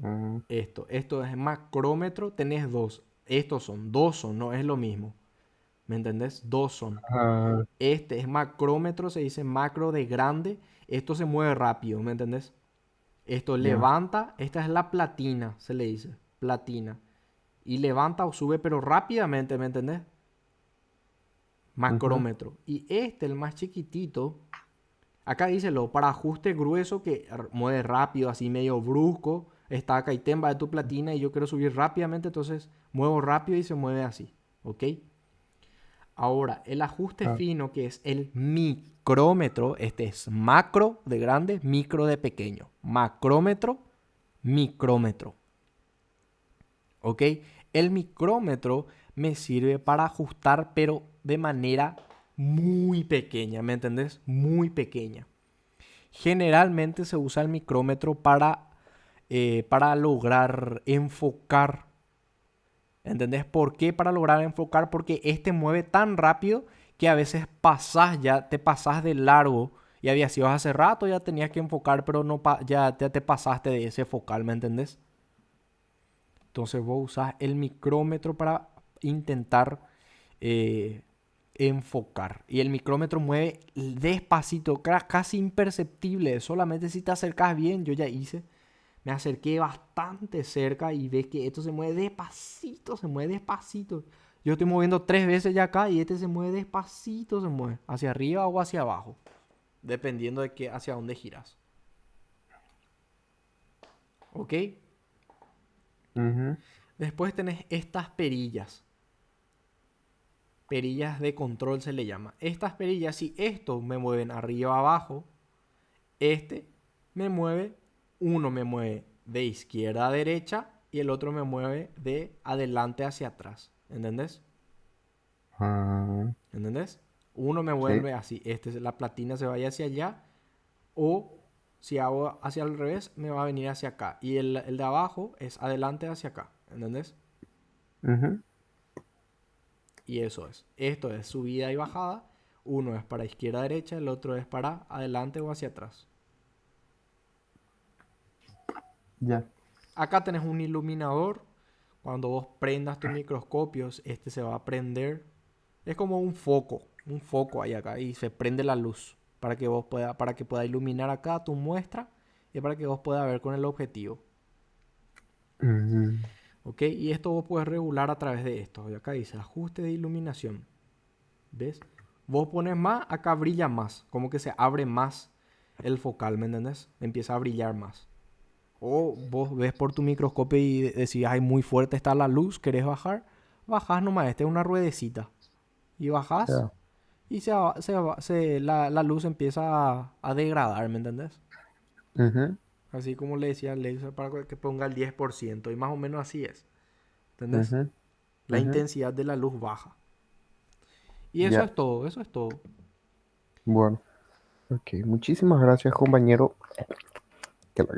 Mm, Esto es macrómetro, tenés dos. Estos son, dos son, no es lo mismo. ¿Me entendés? Dos son. ah, Este es macrómetro, se dice macro de grande. Esto se mueve rápido, ¿me entendés? Esto ya. levanta, esta es la platina, se le dice, platina. Y levanta o sube, pero rápidamente, ¿me entendés? Ujú. Macrómetro. Y este, el más chiquitito, acá dice lo para ajuste grueso que mueve rápido, así medio brusco. Está acá y temba de tu platina y yo quiero subir rápidamente, entonces muevo rápido y se mueve así. ¿Ok? Ahora, el ajuste Ah, fino que es el micrómetro, este es macro de grande, micro de pequeño. Macrómetro, micrómetro. ¿Ok? El micrómetro me sirve para ajustar, pero de manera muy pequeña, ¿me entendés? Muy pequeña. Generalmente se usa el micrómetro para lograr enfocar. ¿Entendés por qué? Para lograr enfocar, porque este mueve tan rápido que a veces pasás, ya te pasás de largo. Y había sido hace rato, ya tenías que enfocar, pero no ya te pasaste de ese focal, ¿me entendés? Entonces vos usás el micrómetro para intentar eh, enfocar. Y el micrómetro mueve despacito, casi imperceptible. Solamente si te acercas bien, yo ya hice. Me acerqué bastante cerca y ves que esto se mueve despacito, se mueve despacito. Yo estoy moviendo 3 veces ya acá y este se mueve despacito, se mueve hacia arriba o hacia abajo, dependiendo de que hacia dónde giras. ¿Ok? ujú. Después tenés estas perillas. Perillas de control se le llama. Estas perillas, si esto me mueven arriba o abajo, este me mueve, uno me mueve de izquierda a derecha y el otro me mueve de adelante hacia atrás. ¿Entendés? Ah, ¿Entendés? Uno me sí. vuelve así, la platina se vaya hacia allá, o si hago hacia el revés, me va a venir hacia acá. Y el de abajo es adelante hacia acá, ¿entendés? Ujú. Y eso es. Esto es subida y bajada. Uno es para izquierda a derecha, el otro es para adelante o hacia atrás. Ya. Acá tenés un iluminador. Cuando vos prendas tus microscopios, este se va a prender. Es como un foco ahí acá y se prende la luz para que pueda iluminar acá tu muestra y para que vos puedas ver con el objetivo. Ujú. ¿Ok? Y esto vos puedes regular a través de esto. Y acá dice ajuste de iluminación. ¿Ves? Vos pones más, acá brilla más. Como que se abre más el focal, ¿me entendés? Empieza a brillar más. O vos ves por tu microscopio y decís, ay, muy fuerte está la luz, ¿querés bajar? Bajás nomás, esta es una ruedecita. Y bajás Ya. y la luz empieza a degradar, ¿me entendés? Ujú. Así como le decía al laser para que ponga el 10%. Y más o menos así es. ¿Entendés? Ujú. La Ujú. intensidad de la luz baja. Y eso Ya. es todo, eso es todo. Bueno. Ok. Muchísimas gracias, compañero. Que la